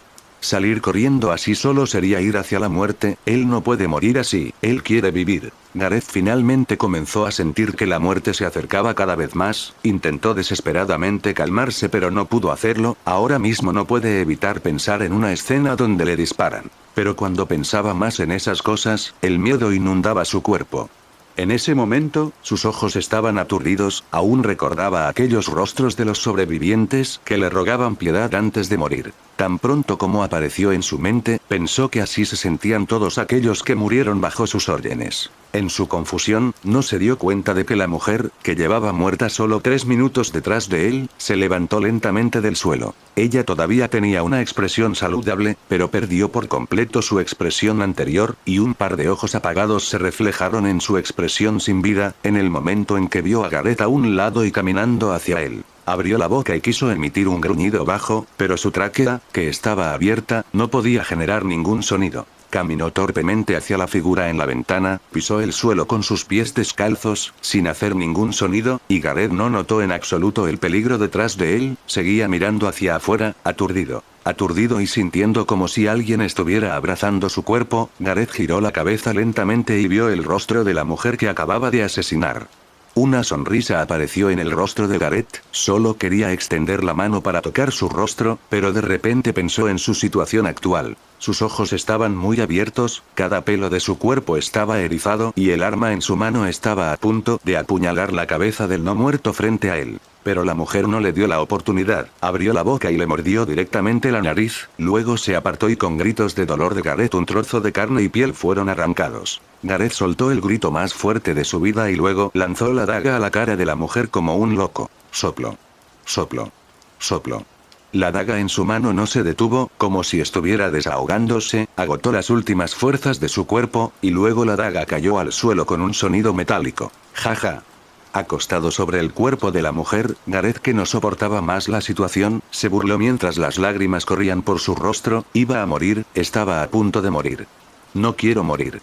Salir corriendo así solo sería ir hacia la muerte. Él no puede morir así, él quiere vivir. Gareth finalmente comenzó a sentir que la muerte se acercaba cada vez más, intentó desesperadamente calmarse pero no pudo hacerlo, ahora mismo no puede evitar pensar en una escena donde le disparan. Pero cuando pensaba más en esas cosas, el miedo inundaba su cuerpo. En ese momento, sus ojos estaban aturdidos, aún recordaba aquellos rostros de los sobrevivientes que le rogaban piedad antes de morir. Tan pronto como apareció en su mente, pensó que así se sentían todos aquellos que murieron bajo sus órdenes. En su confusión, no se dio cuenta de que la mujer, que llevaba muerta solo 3 minutos detrás de él, se levantó lentamente del suelo. Ella todavía tenía una expresión saludable, pero perdió por completo su expresión anterior, y un par de ojos apagados se reflejaron en su expresión sin vida, en el momento en que vio a Gareth a un lado y caminando hacia él. Abrió la boca y quiso emitir un gruñido bajo, pero su tráquea, que estaba abierta, no podía generar ningún sonido. Caminó torpemente hacia la figura en la ventana, pisó el suelo con sus pies descalzos, sin hacer ningún sonido, y Gareth no notó en absoluto el peligro detrás de él, seguía mirando hacia afuera, aturdido. Aturdido y sintiendo como si alguien estuviera abrazando su cuerpo, Gareth giró la cabeza lentamente y vio el rostro de la mujer que acababa de asesinar. Una sonrisa apareció en el rostro de Gareth, solo quería extender la mano para tocar su rostro, pero de repente pensó en su situación actual. Sus ojos estaban muy abiertos, cada pelo de su cuerpo estaba erizado y el arma en su mano estaba a punto de apuñalar la cabeza del no muerto frente a él. Pero la mujer no le dio la oportunidad, abrió la boca y le mordió directamente la nariz, luego se apartó y con gritos de dolor de Gareth un trozo de carne y piel fueron arrancados. Gareth soltó el grito más fuerte de su vida y luego lanzó la daga a la cara de la mujer como un loco. Soplo. Soplo. Soplo. La daga en su mano no se detuvo, como si estuviera desahogándose, agotó las últimas fuerzas de su cuerpo, y luego la daga cayó al suelo con un sonido metálico. Jaja. Acostado sobre el cuerpo de la mujer, Gareth, que no soportaba más la situación, se burló mientras las lágrimas corrían por su rostro. Iba a morir, estaba a punto de morir. No quiero morir.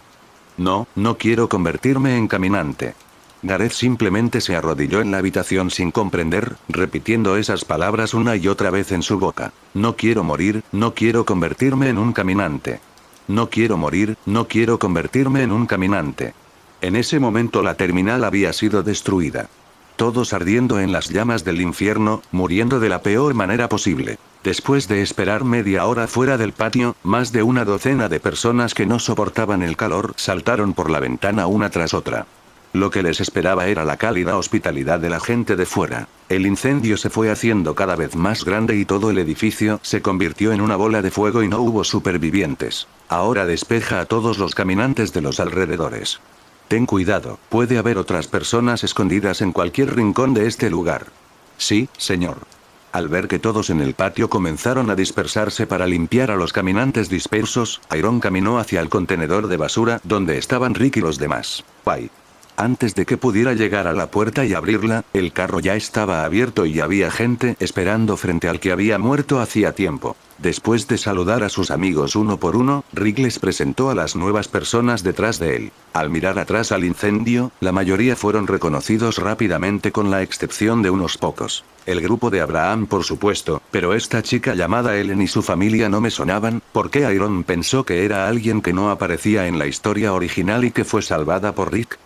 No, no quiero convertirme en caminante. Gareth simplemente se arrodilló en la habitación sin comprender, repitiendo esas palabras una y otra vez en su boca. No quiero morir, no quiero convertirme en un caminante. No quiero morir, no quiero convertirme en un caminante. En ese momento la terminal había sido destruida. Todos ardiendo en las llamas del infierno, muriendo de la peor manera posible. Después de esperar media hora fuera del patio, más de una docena de personas que no soportaban el calor saltaron por la ventana una tras otra. Lo que les esperaba era la cálida hospitalidad de la gente de fuera. El incendio se fue haciendo cada vez más grande y todo el edificio se convirtió en una bola de fuego y no hubo supervivientes. Ahora despeja a todos los caminantes de los alrededores. Ten cuidado, puede haber otras personas escondidas en cualquier rincón de este lugar. Sí, señor. Al ver que todos en el patio comenzaron a dispersarse para limpiar a los caminantes dispersos, Iron caminó hacia el contenedor de basura donde estaban Rick y los demás. ¡Ay! Antes de que pudiera llegar a la puerta y abrirla, el carro ya estaba abierto y había gente esperando frente al que había muerto hacía tiempo. Después de saludar a sus amigos uno por uno, Rick les presentó a las nuevas personas detrás de él. Al mirar atrás al incendio, la mayoría fueron reconocidos rápidamente con la excepción de unos pocos. El grupo de Abraham por supuesto, pero esta chica llamada Ellen y su familia no me sonaban, porque Iron pensó que era alguien que no aparecía en la historia original y que fue salvada por Rick.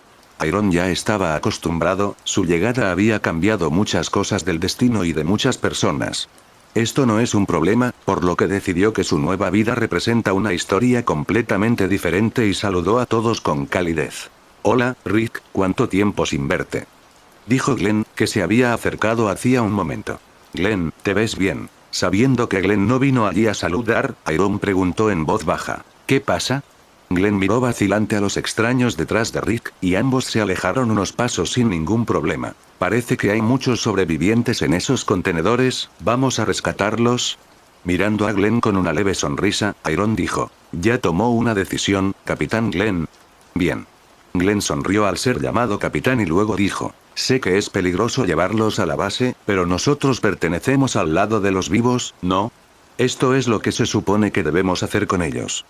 Iron ya estaba acostumbrado, su llegada había cambiado muchas cosas del destino y de muchas personas. Esto no es un problema, por lo que decidió que su nueva vida representa una historia completamente diferente y saludó a todos con calidez. Hola, Rick, ¿cuánto tiempo sin verte? Dijo Glenn, que se había acercado hacía un momento. Glenn, ¿te ves bien? Sabiendo que Glenn no vino allí a saludar, Iron preguntó en voz baja. ¿Qué pasa? Glenn miró vacilante a los extraños detrás de Rick, y ambos se alejaron unos pasos sin ningún problema. Parece que hay muchos sobrevivientes en esos contenedores, ¿vamos a rescatarlos? Mirando a Glenn con una leve sonrisa, Iron dijo. ¿Ya tomó una decisión, Capitán Glenn? Bien. Glenn sonrió al ser llamado capitán y luego dijo. Sé que es peligroso llevarlos a la base, pero nosotros pertenecemos al lado de los vivos, ¿no? Esto es lo que se supone que debemos hacer con ellos.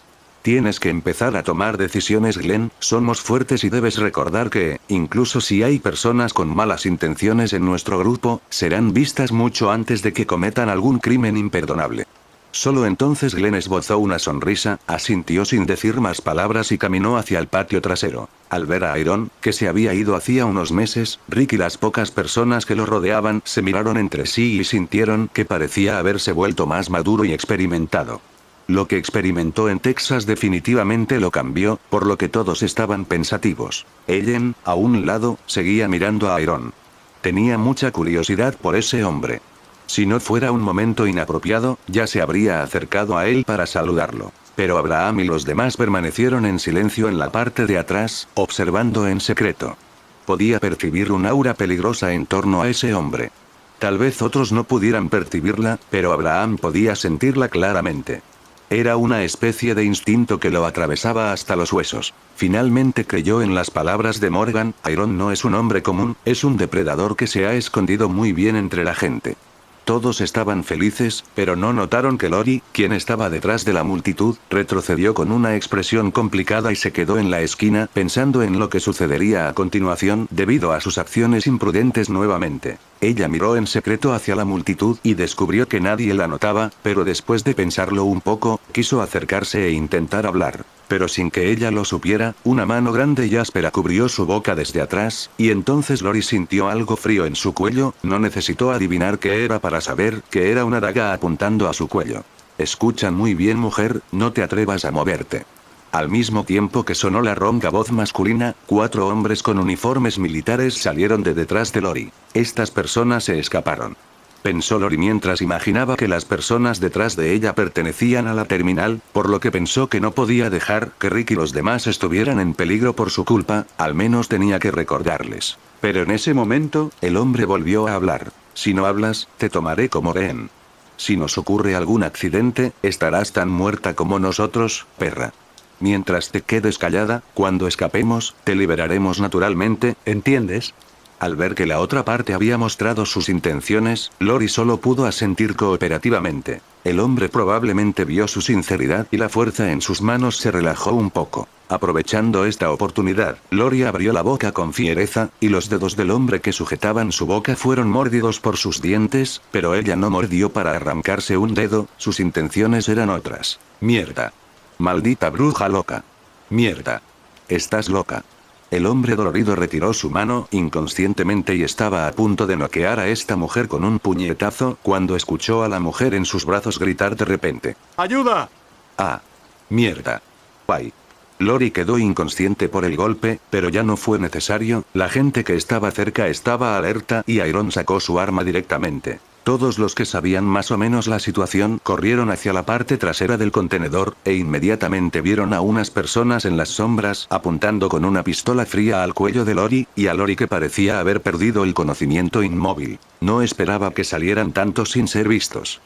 Tienes que empezar a tomar decisiones, Glenn, somos fuertes y debes recordar que, incluso si hay personas con malas intenciones en nuestro grupo, serán vistas mucho antes de que cometan algún crimen imperdonable. Solo entonces Glenn esbozó una sonrisa, asintió sin decir más palabras y caminó hacia el patio trasero. Al ver a Iron, que se había ido hacía unos meses, Rick y las pocas personas que lo rodeaban se miraron entre sí y sintieron que parecía haberse vuelto más maduro y experimentado. Lo que experimentó en Texas definitivamente lo cambió, por lo que todos estaban pensativos. Ellen, a un lado, seguía mirando a Iron. Tenía mucha curiosidad por ese hombre. Si no fuera un momento inapropiado, ya se habría acercado a él para saludarlo. Pero Abraham y los demás permanecieron en silencio en la parte de atrás, observando en secreto. Podía percibir un aura peligrosa en torno a ese hombre. Tal vez otros no pudieran percibirla, pero Abraham podía sentirla claramente. Era una especie de instinto que lo atravesaba hasta los huesos. Finalmente creyó en las palabras de Morgan, Iron no es un hombre común, es un depredador que se ha escondido muy bien entre la gente. Todos estaban felices, pero no notaron que Lori, quien estaba detrás de la multitud, retrocedió con una expresión complicada y se quedó en la esquina pensando en lo que sucedería a continuación debido a sus acciones imprudentes nuevamente. Ella miró en secreto hacia la multitud y descubrió que nadie la notaba, pero después de pensarlo un poco, quiso acercarse e intentar hablar. Pero sin que ella lo supiera, una mano grande y áspera cubrió su boca desde atrás, y entonces Lori sintió algo frío en su cuello, no necesitó adivinar qué era para saber que era una daga apuntando a su cuello. Escucha muy bien, mujer, no te atrevas a moverte. Al mismo tiempo que sonó la ronca voz masculina, 4 hombres con uniformes militares salieron de detrás de Lori. Estas personas se escaparon. Pensó Lori mientras imaginaba que las personas detrás de ella pertenecían a la terminal, por lo que pensó que no podía dejar que Rick y los demás estuvieran en peligro por su culpa, al menos tenía que recordarles. Pero en ese momento, el hombre volvió a hablar. Si no hablas, te tomaré como rehén. Si nos ocurre algún accidente, estarás tan muerta como nosotros, perra. Mientras te quedes callada, cuando escapemos, te liberaremos naturalmente, ¿entiendes? Al ver que la otra parte había mostrado sus intenciones, Lori solo pudo asentir cooperativamente. El hombre probablemente vio su sinceridad y la fuerza en sus manos se relajó un poco. Aprovechando esta oportunidad, Lori abrió la boca con fiereza, y los dedos del hombre que sujetaban su boca fueron mordidos por sus dientes, pero ella no mordió para arrancarse un dedo, sus intenciones eran otras. Mierda. Maldita bruja loca. Mierda. Estás loca. El hombre dolorido retiró su mano inconscientemente y estaba a punto de noquear a esta mujer con un puñetazo cuando escuchó a la mujer en sus brazos gritar de repente. ¡Ayuda! ¡Ah! ¡Mierda! ¡Ay! Lori quedó inconsciente por el golpe, pero ya no fue necesario, la gente que estaba cerca estaba alerta y Iron sacó su arma directamente. Todos los que sabían más o menos la situación corrieron hacia la parte trasera del contenedor, e inmediatamente vieron a unas personas en las sombras apuntando con una pistola fría al cuello de Lori, y a Lori que parecía haber perdido el conocimiento inmóvil. No esperaba que salieran tantos sin ser vistos.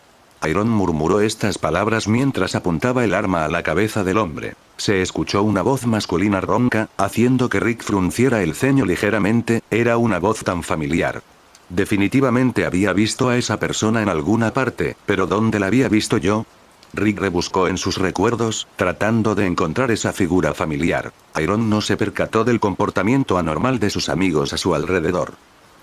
Iron murmuró estas palabras mientras apuntaba el arma a la cabeza del hombre. Se escuchó una voz masculina ronca, haciendo que Rick frunciera el ceño ligeramente. Era una voz tan familiar. Definitivamente había visto a esa persona en alguna parte, pero ¿dónde la había visto yo? Rick rebuscó en sus recuerdos, tratando de encontrar esa figura familiar. Iron no se percató del comportamiento anormal de sus amigos a su alrededor.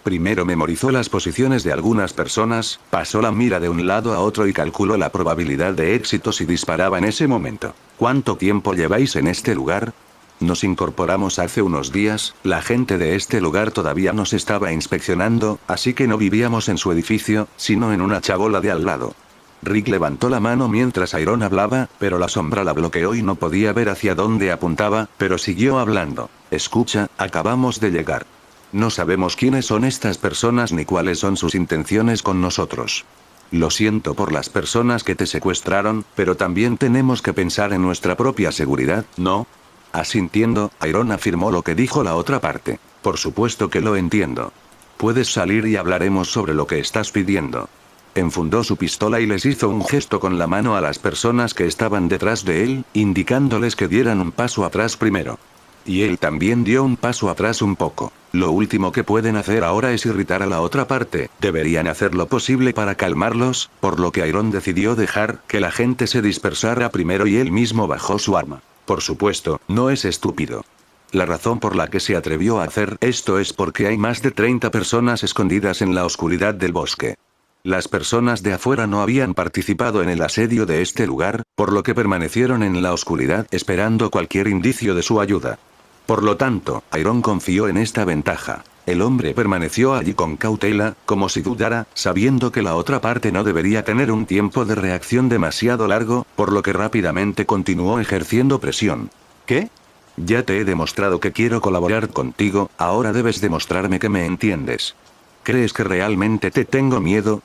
Primero memorizó las posiciones de algunas personas, pasó la mira de un lado a otro y calculó la probabilidad de éxito si disparaba en ese momento. ¿Cuánto tiempo lleváis en este lugar? Nos incorporamos hace unos días, la gente de este lugar todavía nos estaba inspeccionando, así que no vivíamos en su edificio, sino en una chabola de al lado. Rick levantó la mano mientras Iron hablaba, pero la sombra la bloqueó y no podía ver hacia dónde apuntaba, pero siguió hablando. Escucha, acabamos de llegar. No sabemos quiénes son estas personas ni cuáles son sus intenciones con nosotros. Lo siento por las personas que te secuestraron, pero también tenemos que pensar en nuestra propia seguridad, ¿no? Asintiendo, Iron afirmó lo que dijo la otra parte. Por supuesto que lo entiendo. Puedes salir y hablaremos sobre lo que estás pidiendo. Enfundó su pistola y les hizo un gesto con la mano a las personas que estaban detrás de él, indicándoles que dieran un paso atrás primero. Y él también dio un paso atrás un poco. Lo último que pueden hacer ahora es irritar a la otra parte, deberían hacer lo posible para calmarlos, por lo que Iron decidió dejar que la gente se dispersara primero y él mismo bajó su arma. Por supuesto, no es estúpido. La razón por la que se atrevió a hacer esto es porque hay más de 30 personas escondidas en la oscuridad del bosque. Las personas de afuera no habían participado en el asedio de este lugar, por lo que permanecieron en la oscuridad esperando cualquier indicio de su ayuda. Por lo tanto, Iron confió en esta ventaja. El hombre permaneció allí con cautela, como si dudara, sabiendo que la otra parte no debería tener un tiempo de reacción demasiado largo, por lo que rápidamente continuó ejerciendo presión. ¿Qué? Ya te he demostrado que quiero colaborar contigo, ahora debes demostrarme que me entiendes. ¿Crees que realmente te tengo miedo?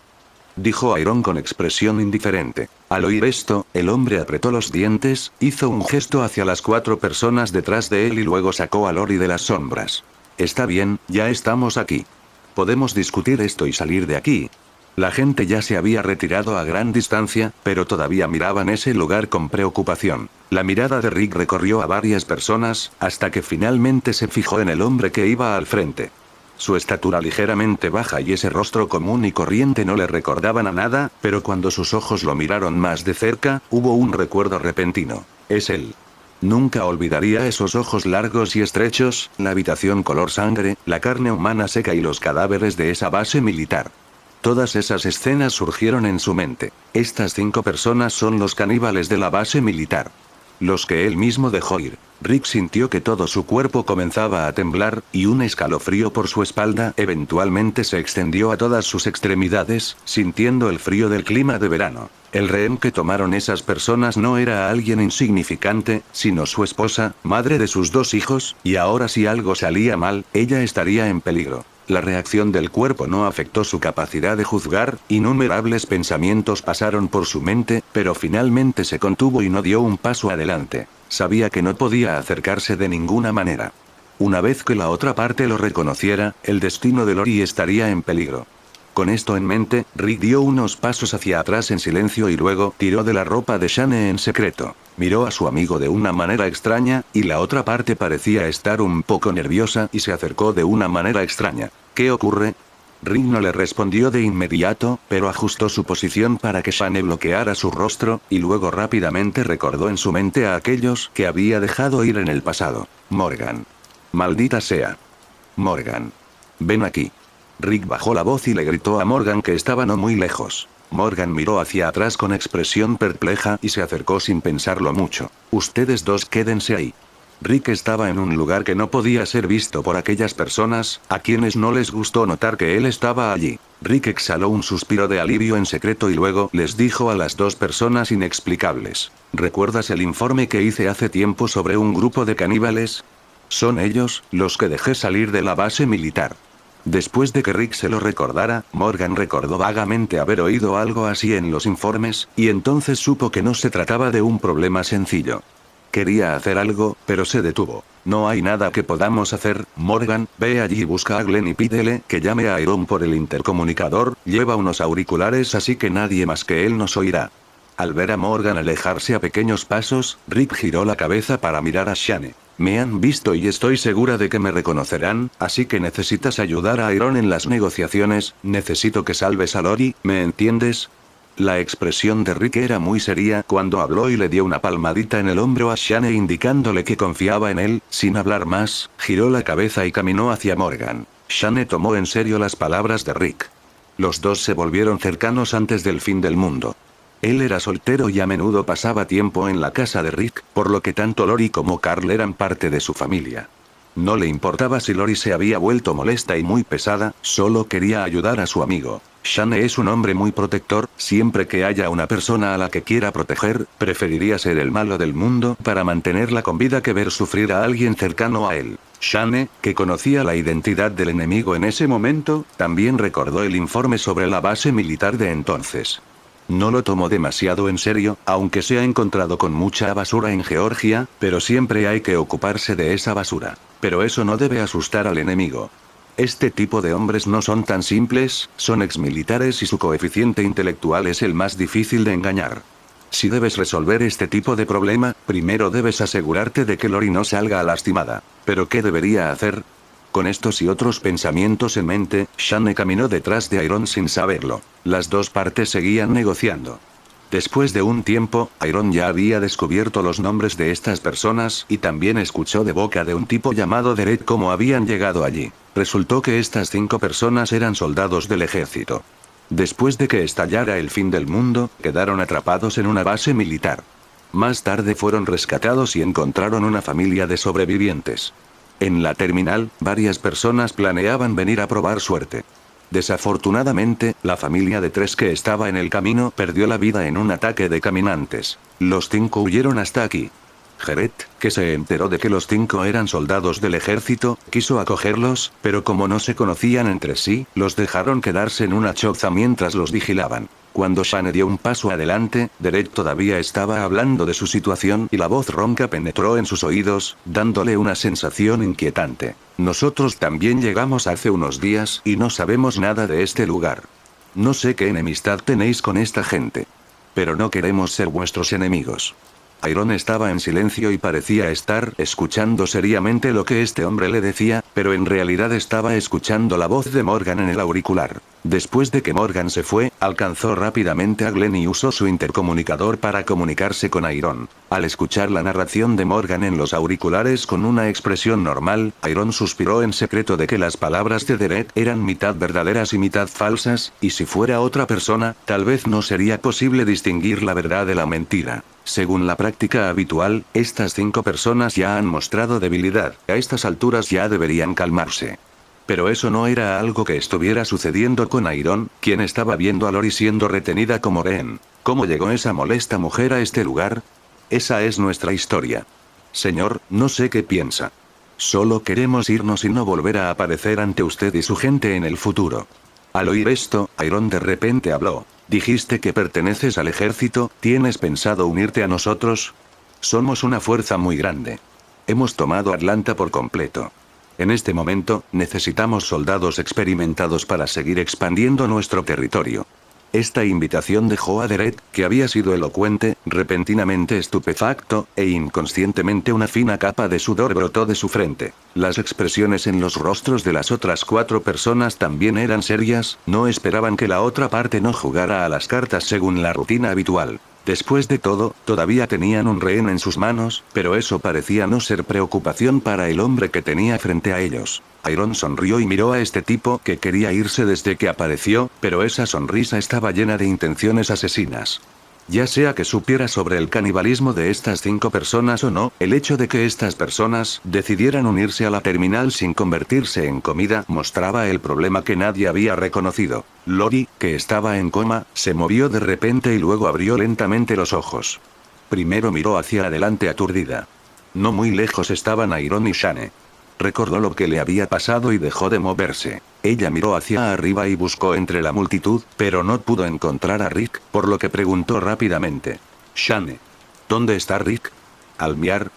Dijo Iron con expresión indiferente. Al oír esto, el hombre apretó los dientes, hizo un gesto hacia las 4 personas detrás de él y luego sacó a Lori de las sombras. Está bien, ya estamos aquí. Podemos discutir esto y salir de aquí. La gente ya se había retirado a gran distancia, pero todavía miraban ese lugar con preocupación. La mirada de Rick recorrió a varias personas, hasta que finalmente se fijó en el hombre que iba al frente. Su estatura ligeramente baja y ese rostro común y corriente no le recordaban a nada, pero cuando sus ojos lo miraron más de cerca, hubo un recuerdo repentino. Es él. Nunca olvidaría esos ojos largos y estrechos, la habitación color sangre, la carne humana seca y los cadáveres de esa base militar. Todas esas escenas surgieron en su mente. Estas 5 personas son los caníbales de la base militar. Los que él mismo dejó ir. Rick sintió que todo su cuerpo comenzaba a temblar, y un escalofrío por su espalda eventualmente se extendió a todas sus extremidades, sintiendo el frío del clima de verano. El rehén que tomaron esas personas no era alguien insignificante, sino su esposa, madre de sus 2 hijos, y ahora si algo salía mal, ella estaría en peligro. La reacción del cuerpo no afectó su capacidad de juzgar, innumerables pensamientos pasaron por su mente, pero finalmente se contuvo y no dio un paso adelante. Sabía que no podía acercarse de ninguna manera. Una vez que la otra parte lo reconociera, el destino de Lori estaría en peligro. Con esto en mente, Rick dio unos pasos hacia atrás en silencio y luego tiró de la ropa de Shane en secreto. Miró a su amigo de una manera extraña, y la otra parte parecía estar un poco nerviosa y se acercó de una manera extraña. ¿Qué ocurre? Rick no le respondió de inmediato, pero ajustó su posición para que Shane bloqueara su rostro, y luego rápidamente recordó en su mente a aquellos que había dejado ir en el pasado. Morgan. Maldita sea. Morgan. Ven aquí. Rick bajó la voz y le gritó a Morgan que estaba no muy lejos. Morgan miró hacia atrás con expresión perpleja y se acercó sin pensarlo mucho. Ustedes 2 quédense ahí. Rick estaba en un lugar que no podía ser visto por aquellas personas, a quienes no les gustó notar que él estaba allí. Rick exhaló un suspiro de alivio en secreto y luego les dijo a las 2 personas inexplicables. ¿Recuerdas el informe que hice hace tiempo sobre un grupo de caníbales? Son ellos, los que dejé salir de la base militar. Después de que Rick se lo recordara, Morgan recordó vagamente haber oído algo así en los informes, y entonces supo que no se trataba de un problema sencillo. Quería hacer algo, pero se detuvo. No hay nada que podamos hacer, Morgan, ve allí y busca a Glenn y pídele que llame a Iron por el intercomunicador, lleva unos auriculares así que nadie más que él nos oirá. Al ver a Morgan alejarse a pequeños pasos, Rick giró la cabeza para mirar a Shane. Me han visto y estoy segura de que me reconocerán, así que necesitas ayudar a Iron en las negociaciones, necesito que salves a Lori, ¿me entiendes? La expresión de Rick era muy seria cuando habló y le dio una palmadita en el hombro a Shane indicándole que confiaba en él. Sin hablar más, giró la cabeza y caminó hacia Morgan. Shane tomó en serio las palabras de Rick. Los dos se volvieron cercanos antes del fin del mundo. Él era soltero y a menudo pasaba tiempo en la casa de Rick, por lo que tanto Lori como Carl eran parte de su familia. No le importaba si Lori se había vuelto molesta y muy pesada, solo quería ayudar a su amigo. Shane es un hombre muy protector, siempre que haya una persona a la que quiera proteger, preferiría ser el malo del mundo para mantenerla con vida que ver sufrir a alguien cercano a él. Shane, que conocía la identidad del enemigo en ese momento, también recordó el informe sobre la base militar de entonces. No lo tomó demasiado en serio, aunque se ha encontrado con mucha basura en Georgia, pero siempre hay que ocuparse de esa basura. Pero eso no debe asustar al enemigo. Este tipo de hombres no son tan simples, son exmilitares y su coeficiente intelectual es el más difícil de engañar. Si debes resolver este tipo de problema, primero debes asegurarte de que Lori no salga lastimada. ¿Pero qué debería hacer? Con estos y otros pensamientos en mente, Shane caminó detrás de Iron sin saberlo. Las dos partes seguían negociando. Después de un tiempo, Iron ya había descubierto los nombres de estas personas y también escuchó de boca de un tipo llamado Derek cómo habían llegado allí. Resultó que estas 5 personas eran soldados del ejército. Después de que estallara el fin del mundo, quedaron atrapados en una base militar. Más tarde fueron rescatados y encontraron una familia de sobrevivientes. En la terminal, varias personas planeaban venir a probar suerte. Desafortunadamente, la familia de 3 que estaba en el camino perdió la vida en un ataque de caminantes. Los 5 huyeron hasta aquí. Jared, que se enteró de que los 5 eran soldados del ejército, quiso acogerlos, pero como no se conocían entre sí, los dejaron quedarse en una choza mientras los vigilaban. Cuando Shane dio un paso adelante, Derek todavía estaba hablando de su situación y la voz ronca penetró en sus oídos, dándole una sensación inquietante. Nosotros también llegamos hace unos días y no sabemos nada de este lugar. No sé qué enemistad tenéis con esta gente. Pero no queremos ser vuestros enemigos. Iron estaba en silencio y parecía estar escuchando seriamente lo que este hombre le decía, pero en realidad estaba escuchando la voz de Morgan en el auricular. Después de que Morgan se fue, alcanzó rápidamente a Glenn y usó su intercomunicador para comunicarse con Iron. Al escuchar la narración de Morgan en los auriculares con una expresión normal, Iron suspiró en secreto de que las palabras de Derek eran mitad verdaderas y mitad falsas, y si fuera otra persona, tal vez no sería posible distinguir la verdad de la mentira. Según la práctica habitual, estas 5 personas ya han mostrado debilidad, a estas alturas ya deberían calmarse. Pero eso no era algo que estuviera sucediendo con Iron, quien estaba viendo a Lori siendo retenida como rehén. ¿Cómo llegó esa molesta mujer a este lugar? Esa es nuestra historia. Señor, no sé qué piensa. Solo queremos irnos y no volver a aparecer ante usted y su gente en el futuro. Al oír esto, Iron de repente habló. Dijiste que perteneces al ejército, ¿tienes pensado unirte a nosotros? Somos una fuerza muy grande. Hemos tomado Atlanta por completo. En este momento, necesitamos soldados experimentados para seguir expandiendo nuestro territorio. Esta invitación dejó a Derek, que había sido elocuente, repentinamente estupefacto, e inconscientemente una fina capa de sudor brotó de su frente. Las expresiones en los rostros de las otras 4 personas también eran serias, no esperaban que la otra parte no jugara a las cartas según la rutina habitual. Después de todo, todavía tenían un rehén en sus manos, pero eso parecía no ser preocupación para el hombre que tenía frente a ellos. Iron sonrió y miró a este tipo que quería irse desde que apareció, pero esa sonrisa estaba llena de intenciones asesinas. Ya sea que supiera sobre el canibalismo de estas 5 personas o no, el hecho de que estas personas decidieran unirse a la terminal sin convertirse en comida mostraba el problema que nadie había reconocido. Lori, que estaba en coma, se movió de repente y luego abrió lentamente los ojos. Primero miró hacia adelante aturdida. No muy lejos estaban Iron y Shane. Recordó lo que le había pasado y dejó de moverse. Ella miró hacia arriba y buscó entre la multitud, pero no pudo encontrar a Rick, por lo que preguntó rápidamente. Shane. ¿Dónde está Rick? Al mirar,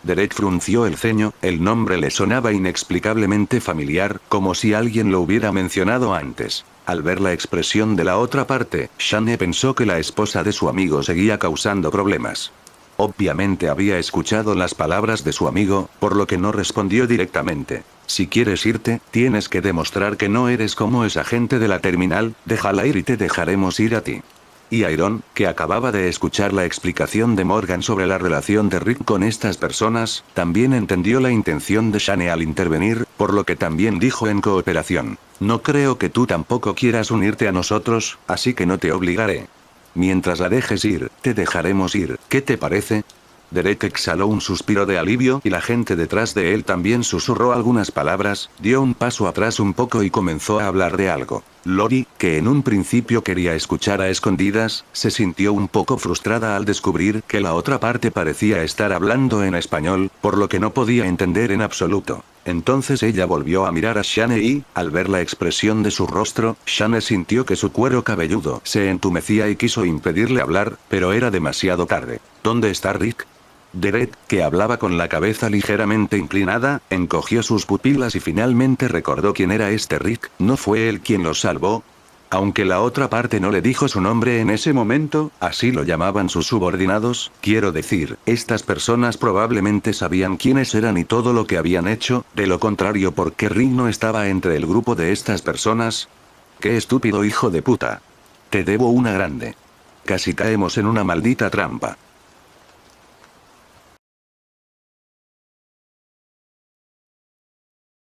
Derek frunció el ceño, el nombre le sonaba inexplicablemente familiar, como si alguien lo hubiera mencionado antes. Al ver la expresión de la otra parte, Shane pensó que la esposa de su amigo seguía causando problemas. Obviamente había escuchado las palabras de su amigo, por lo que no respondió directamente. Si quieres irte, tienes que demostrar que no eres como esa gente de la terminal, déjala ir y te dejaremos ir a ti. Y Iron, que acababa de escuchar la explicación de Morgan sobre la relación de Rick con estas personas, también entendió la intención de Shane al intervenir, por lo que también dijo en cooperación. No creo que tú tampoco quieras unirte a nosotros, así que no te obligaré. Mientras la dejes ir, te dejaremos ir, ¿qué te parece? Derek exhaló un suspiro de alivio y la gente detrás de él también susurró algunas palabras, dio un paso atrás un poco y comenzó a hablar de algo. Lori, que en un principio quería escuchar a escondidas, se sintió un poco frustrada al descubrir que la otra parte parecía estar hablando en español, por lo que no podía entender en absoluto. Entonces ella volvió a mirar a Shane y, al ver la expresión de su rostro, Shane sintió que su cuero cabelludo se entumecía y quiso impedirle hablar, pero era demasiado tarde. ¿Dónde está Rick? Derek, que hablaba con la cabeza ligeramente inclinada, encogió sus pupilas y finalmente recordó quién era este Rick. ¿No fue él quien los salvó? Aunque la otra parte no le dijo su nombre en ese momento, así lo llamaban sus subordinados, quiero decir, estas personas probablemente sabían quiénes eran y todo lo que habían hecho, de lo contrario ¿por qué Rick no estaba entre el grupo de estas personas? ¡Qué estúpido hijo de puta! Te debo una grande. Casi caemos en una maldita trampa.